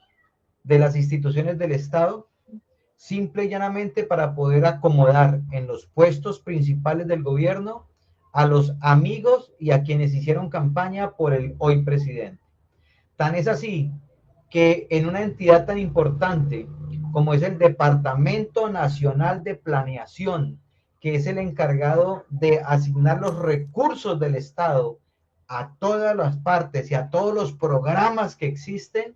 Speaker 2: de las instituciones del Estado, simple y llanamente para poder acomodar en los puestos principales del gobierno a los amigos y a quienes hicieron campaña por el hoy presidente. Tan es así que en una entidad tan importante como es el Departamento Nacional de Planeación, que es el encargado de asignar los recursos del Estado a todas las partes y a todos los programas que existen,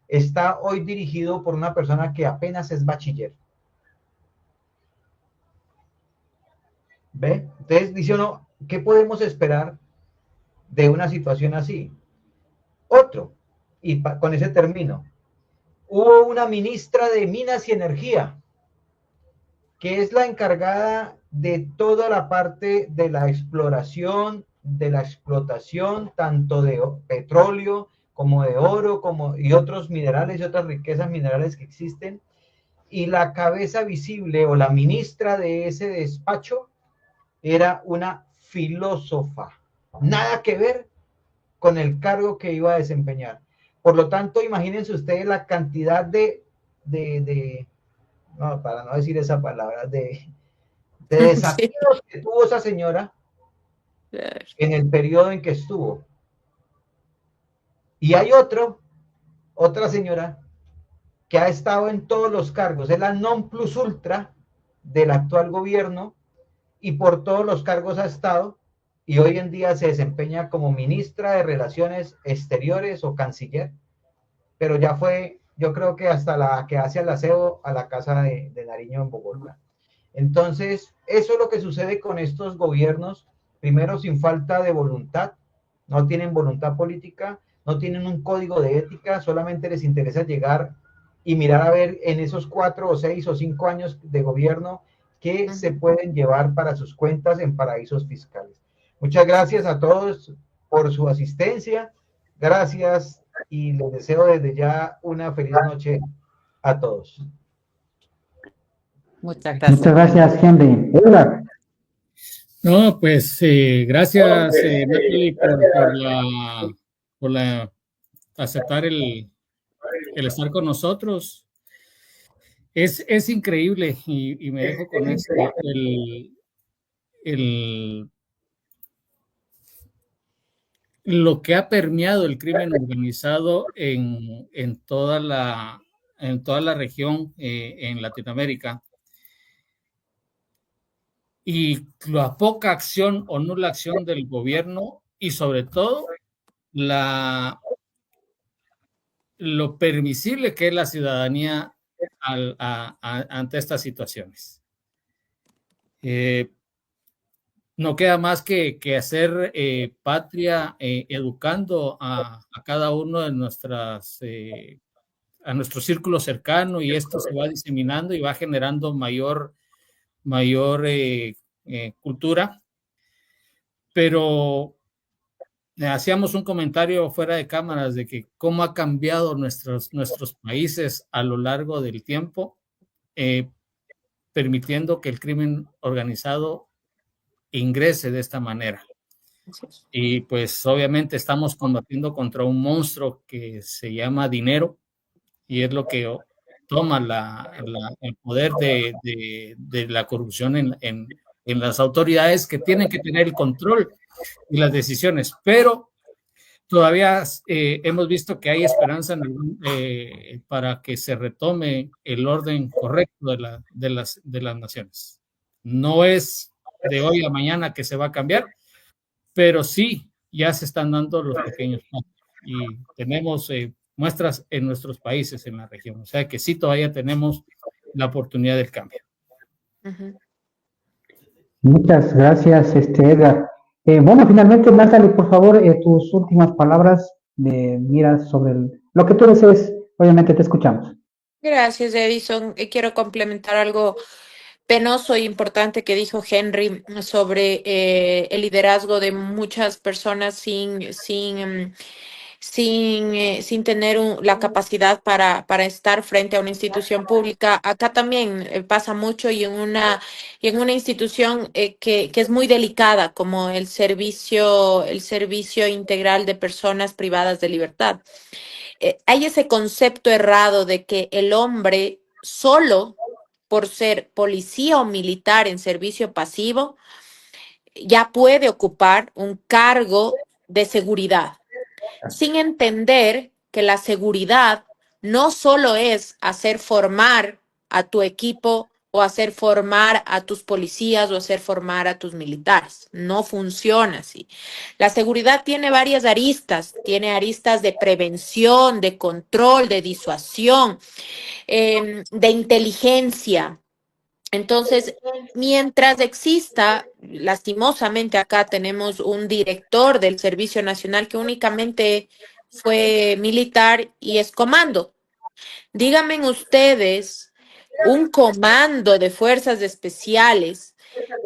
Speaker 2: está hoy dirigido por una persona que apenas es bachiller. ¿Ve? Entonces dice uno, ¿qué podemos esperar de una situación así? Otro, y con ese término, hubo una ministra de Minas y Energía, que es la encargada de toda la parte de la exploración, de la explotación, tanto de petróleo como de oro, y otros minerales y otras riquezas minerales que existen. Y la cabeza visible o la ministra de ese despacho era una filósofa. Nada que ver con el cargo que iba a desempeñar. Por lo tanto, imagínense ustedes la cantidad no, para no decir esa palabra, de desafíos que tuvo esa señora en el periodo en que estuvo. Y hay otra señora que ha estado en todos los cargos, es la non plus ultra del actual gobierno y por todos los cargos ha estado, y hoy en día se desempeña como ministra de Relaciones Exteriores o canciller, pero ya fue, yo creo que hasta la que hace el aseo a la Casa de Nariño en Bogotá. Entonces, eso es lo que sucede con estos gobiernos, primero sin falta de voluntad, no tienen voluntad política, no tienen un código de ética, solamente les interesa llegar y mirar a ver en esos 4 o 6 o 5 años de gobierno qué se pueden llevar para sus cuentas en paraísos fiscales. Muchas gracias a todos por su asistencia, gracias y les deseo desde ya una feliz noche a todos.
Speaker 3: Muchas gracias.
Speaker 1: Muchas gracias, Henry. Edgar.
Speaker 4: No, pues gracias, Natalie, por aceptar el estar con nosotros. Es increíble y me dejo con esto, lo que ha permeado el crimen organizado en toda la región en Latinoamérica. Y la poca acción o nula acción del gobierno y sobre todo lo permisible que es la ciudadanía ante estas situaciones. No queda más que hacer patria educando a cada uno de a nuestro círculo cercano, y esto se va diseminando y va generando mayor cultura. Pero hacíamos un comentario fuera de cámaras de que cómo ha cambiado nuestros países a lo largo del tiempo, permitiendo que el crimen organizado ingrese de esta manera. Y pues obviamente estamos combatiendo contra un monstruo que se llama dinero, y es lo que toma el poder de la corrupción en las autoridades, que tienen que tener el control y las decisiones. Pero todavía hemos visto que hay esperanza para que se retome el orden correcto de las naciones. No es de hoy a mañana que se va a cambiar, pero sí ya se están dando los pequeños pasos, y tenemos muestras en nuestros países en la región, o sea que sí todavía tenemos la oportunidad del cambio.
Speaker 1: Muchas gracias, Edgar. Bueno, finalmente, Natalie, por favor, tus últimas palabras, mira, sobre lo que tú desees. Obviamente te escuchamos.
Speaker 5: Gracias, Edison. Quiero complementar algo penoso e importante que dijo Henry sobre el liderazgo de muchas personas sin tener la capacidad para estar frente a una institución pública. Acá también pasa mucho, y en una institución que es muy delicada, como el servicio integral de personas privadas de libertad. Hay ese concepto errado de que el hombre, solo por ser policía o militar en servicio pasivo, ya puede ocupar un cargo de seguridad, sin entender que la seguridad no solo es hacer formar a tu equipo o hacer formar a tus policías o hacer formar a tus militares. No funciona así. La seguridad tiene varias aristas. Tiene aristas de prevención, de control, de disuasión, de inteligencia. Entonces, mientras exista, lastimosamente acá tenemos un director del Servicio Nacional que únicamente fue militar y es comando. Díganme ustedes, un comando de fuerzas especiales,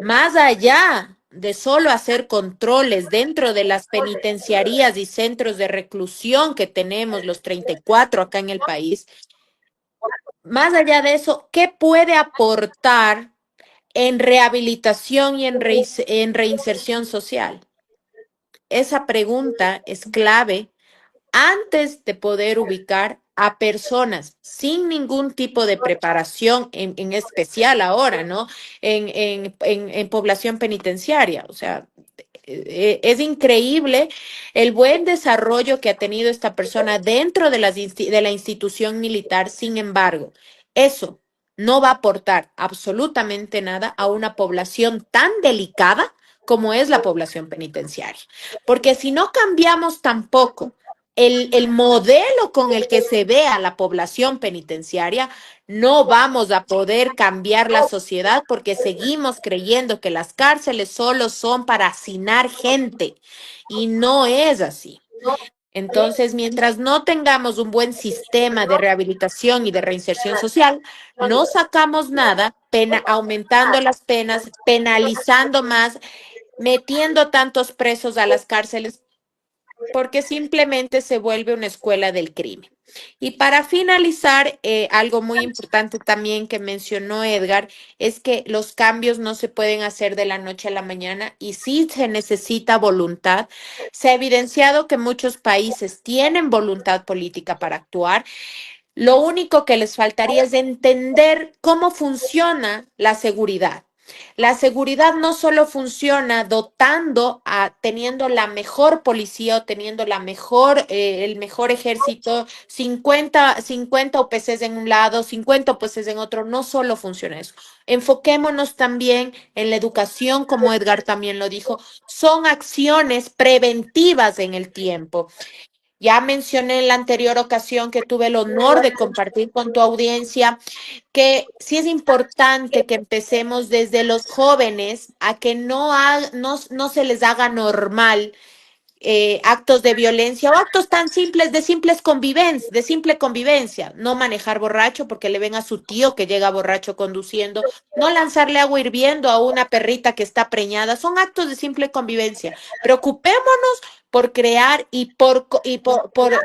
Speaker 5: más allá de solo hacer controles dentro de las penitenciarías y centros de reclusión que tenemos, los 34 acá en el país, más allá de eso, ¿qué puede aportar en rehabilitación y en reinserción social? Esa pregunta es clave antes de poder ubicar a personas sin ningún tipo de preparación, en especial ahora, ¿no? En población penitenciaria. O sea, es increíble el buen desarrollo que ha tenido esta persona dentro de la institución militar. Sin embargo, eso no va a aportar absolutamente nada a una población tan delicada como es la población penitenciaria. Porque si no cambiamos tampoco el modelo con el que se ve a la población penitenciaria, no vamos a poder cambiar la sociedad porque seguimos creyendo que las cárceles solo son para hacinar gente y no es así. Entonces, mientras no tengamos un buen sistema de rehabilitación y de reinserción social, no sacamos nada, aumentando las penas, penalizando más, metiendo tantos presos a las cárceles, porque simplemente se vuelve una escuela del crimen. Y para finalizar, algo muy importante también que mencionó Edgar es que los cambios no se pueden hacer de la noche a la mañana y sí se necesita voluntad. Se ha evidenciado que muchos países tienen voluntad política para actuar. Lo único que les faltaría es entender cómo funciona la seguridad. La seguridad no solo funciona teniendo la mejor policía o teniendo el mejor ejército, 50 UPCs en un lado, 50 UPCs en otro, no solo funciona eso. Enfoquémonos también en la educación, como Edgar también lo dijo, son acciones preventivas en el tiempo. Ya mencioné en la anterior ocasión que tuve el honor de compartir con tu audiencia que sí es importante que empecemos desde los jóvenes a que no se les haga normal actos de violencia o actos tan simples de simple convivencia. No manejar borracho porque le ven a su tío que llega borracho conduciendo, no lanzarle agua hirviendo a una perrita que está preñada. Son actos de simple convivencia. Preocupémonos por crear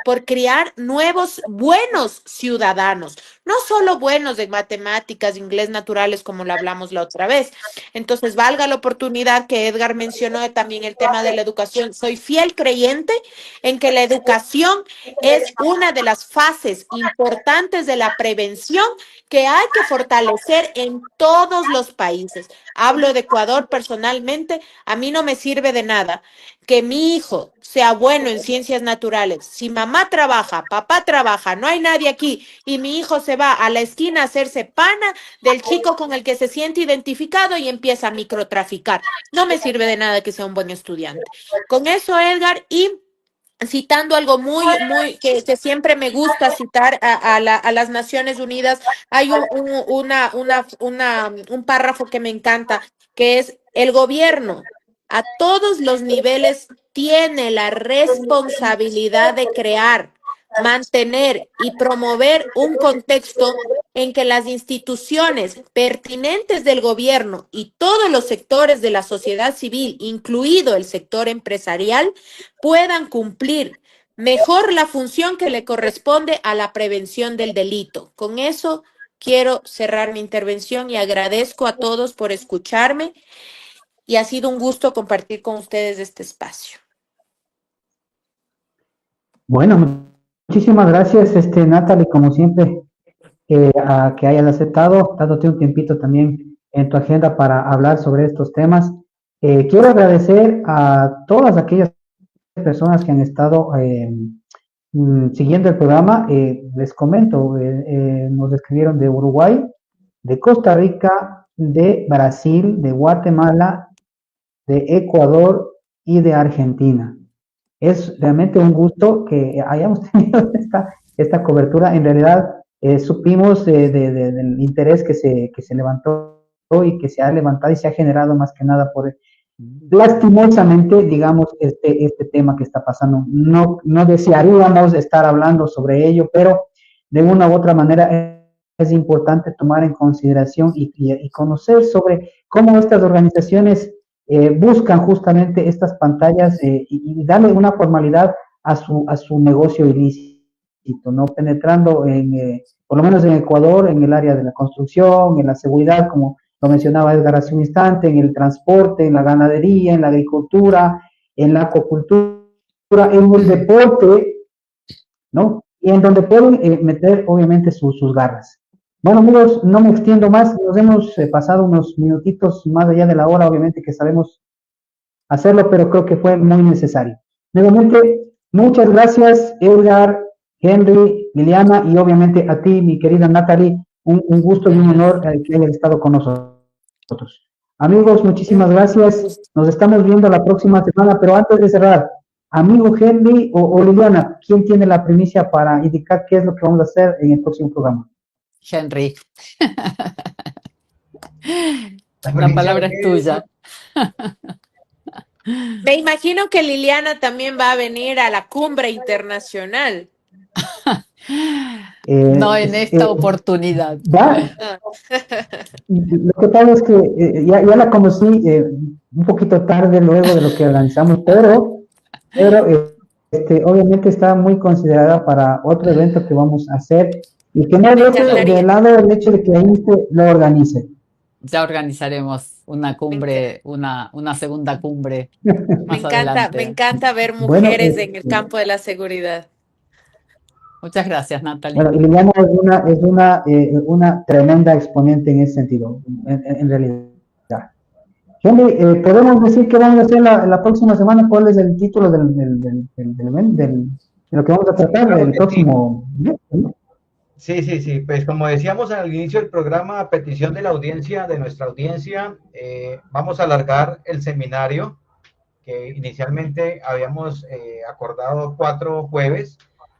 Speaker 5: por crear nuevos buenos ciudadanos, no solo buenos de matemáticas, inglés, naturales, como lo hablamos la otra vez. Entonces, valga la oportunidad que Edgar mencionó también el tema de la educación. Soy fiel creyente en que la educación es una de las fases importantes de la prevención que hay que fortalecer en todos los países. Hablo de Ecuador personalmente, a mí no me sirve de nada que mi hijo sea bueno en ciencias naturales. Si mamá trabaja, papá trabaja, no hay nadie aquí y mi hijo se va a la esquina a hacerse pana del chico con el que se siente identificado y empieza a microtraficar. No me sirve de nada que sea un buen estudiante. Con eso, Edgar, y citando algo que siempre me gusta citar a las Naciones Unidas, hay un párrafo que me encanta, que es: el gobierno a todos los niveles tiene la responsabilidad de crear, mantener y promover un contexto en que las instituciones pertinentes del gobierno y todos los sectores de la sociedad civil, incluido el sector empresarial, puedan cumplir mejor la función que le corresponde a la prevención del delito. Con eso quiero cerrar mi intervención y agradezco a todos por escucharme y ha sido un gusto compartir con ustedes este espacio.
Speaker 1: Bueno, muchísimas gracias, Natalie, como siempre, que hayas aceptado, dándote un tiempito también en tu agenda para hablar sobre estos temas. Quiero agradecer a todas aquellas personas que han estado siguiendo el programa. Les comento, nos escribieron de Uruguay, de Costa Rica, de Brasil, de Guatemala, de Ecuador y de Argentina. Es realmente un gusto que hayamos tenido esta cobertura. En realidad, supimos del interés que se levantó y que se ha levantado y se ha generado más que nada por, lastimosamente, digamos, este tema que está pasando. No desearíamos estar hablando sobre ello, pero de una u otra manera es importante tomar en consideración y conocer sobre cómo estas organizaciones buscan justamente estas pantallas y darle una formalidad a su negocio ilícito, ¿no? Penetrando por lo menos en Ecuador, en el área de la construcción, en la seguridad, como lo mencionaba Edgar hace un instante, en el transporte, en la ganadería, en la agricultura, en la acuacultura, en el deporte, ¿no? Y en donde pueden meter, obviamente, sus garras. Bueno, amigos, no me extiendo más, nos hemos pasado unos minutitos más allá de la hora, obviamente que sabemos hacerlo, pero creo que fue muy necesario. Nuevamente, muchas gracias, Edgar, Henry, Liliana, y obviamente a ti, mi querida Natalie, un gusto y un honor que hayan estado con nosotros. Amigos, muchísimas gracias. Nos estamos viendo la próxima semana, pero antes de cerrar, amigo Henry o Liliana, ¿quién tiene la primicia para indicar qué es lo que vamos a hacer en el próximo programa?
Speaker 3: Henry. La palabra es tuya.
Speaker 5: Me imagino que Liliana también va a venir a la cumbre internacional.
Speaker 3: No en esta oportunidad.
Speaker 1: ¿Va? Lo que pasa es que ya la conocí un poquito tarde luego de lo que organizamos, pero obviamente está muy considerada para otro evento que vamos a hacer y que no deje de lado el hecho de que ahí se lo organice.
Speaker 3: Ya organizaremos una cumbre, una segunda cumbre.
Speaker 5: Me encanta ver mujeres en el campo de la seguridad.
Speaker 3: Muchas gracias, Natalie.
Speaker 1: Bueno, y Liliana es una tremenda exponente en ese sentido, en realidad. Henry, ¿podemos decir qué vamos a hacer la próxima semana? ¿Cuál es el título de lo que vamos a tratar del próximo?
Speaker 2: Sí. Pues como decíamos al inicio del programa, a petición de la audiencia, de nuestra audiencia, vamos a alargar el seminario que inicialmente habíamos acordado 4 jueves.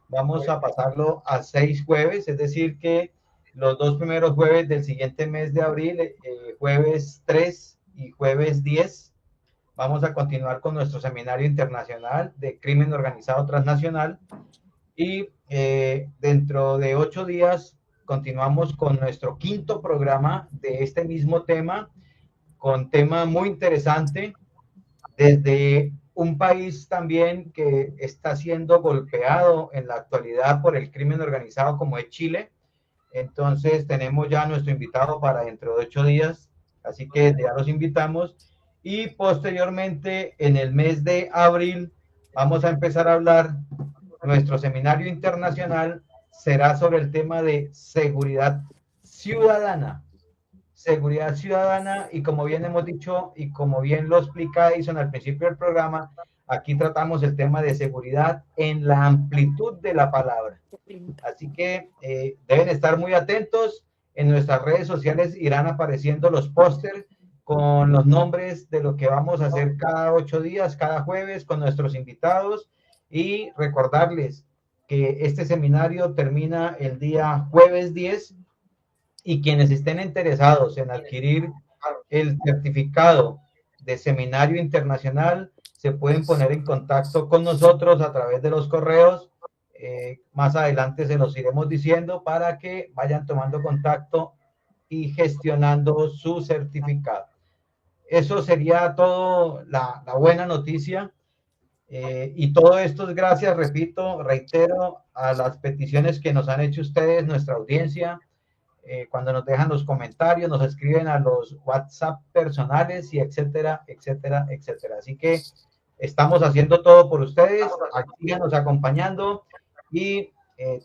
Speaker 2: Vamos a pasarlo a 6 jueves, es decir que los 2 primeros jueves del siguiente mes de abril, jueves 3 y jueves 10, vamos a continuar con nuestro seminario internacional de crimen organizado transnacional y dentro de 8 días continuamos con nuestro 5º programa de este mismo tema, con tema muy interesante desde un país también que está siendo golpeado en la actualidad por el crimen organizado como es Chile. Entonces tenemos ya nuestro invitado para dentro de 8 días, así que ya los invitamos. Y posteriormente, en el mes de abril, vamos a empezar a hablar, nuestro seminario internacional será sobre el tema de seguridad ciudadana. Seguridad ciudadana, y como bien hemos dicho y como bien lo explica Edison al principio del programa, aquí tratamos el tema de seguridad en la amplitud de la palabra. Así que deben estar muy atentos. En nuestras redes sociales irán apareciendo los pósters con los nombres de lo que vamos a hacer cada 8 días, cada jueves, con nuestros invitados, y recordarles que este seminario termina el día jueves 10. Y quienes estén interesados en adquirir el certificado de seminario internacional se pueden poner en contacto con nosotros a través de los correos. Más adelante se los iremos diciendo para que vayan tomando contacto y gestionando su certificado. Eso sería todo la buena noticia. Y todo esto es gracias, repito, reitero, a las peticiones que nos han hecho ustedes, nuestra audiencia. Cuando nos dejan los comentarios, nos escriben a los WhatsApp personales y etcétera. Así que estamos haciendo todo por ustedes, síganos acompañando y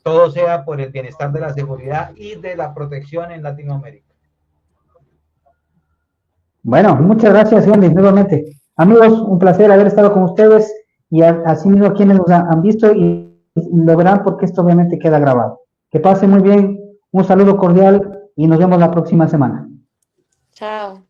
Speaker 2: todo sea por el bienestar de la seguridad y de la protección en Latinoamérica.
Speaker 1: Bueno, muchas gracias, Henry, nuevamente. Amigos, un placer haber estado con ustedes y así mismo quienes nos han visto y lo verán porque esto obviamente queda grabado. Que pasen muy bien. Un saludo cordial y nos vemos la próxima semana.
Speaker 5: Chao.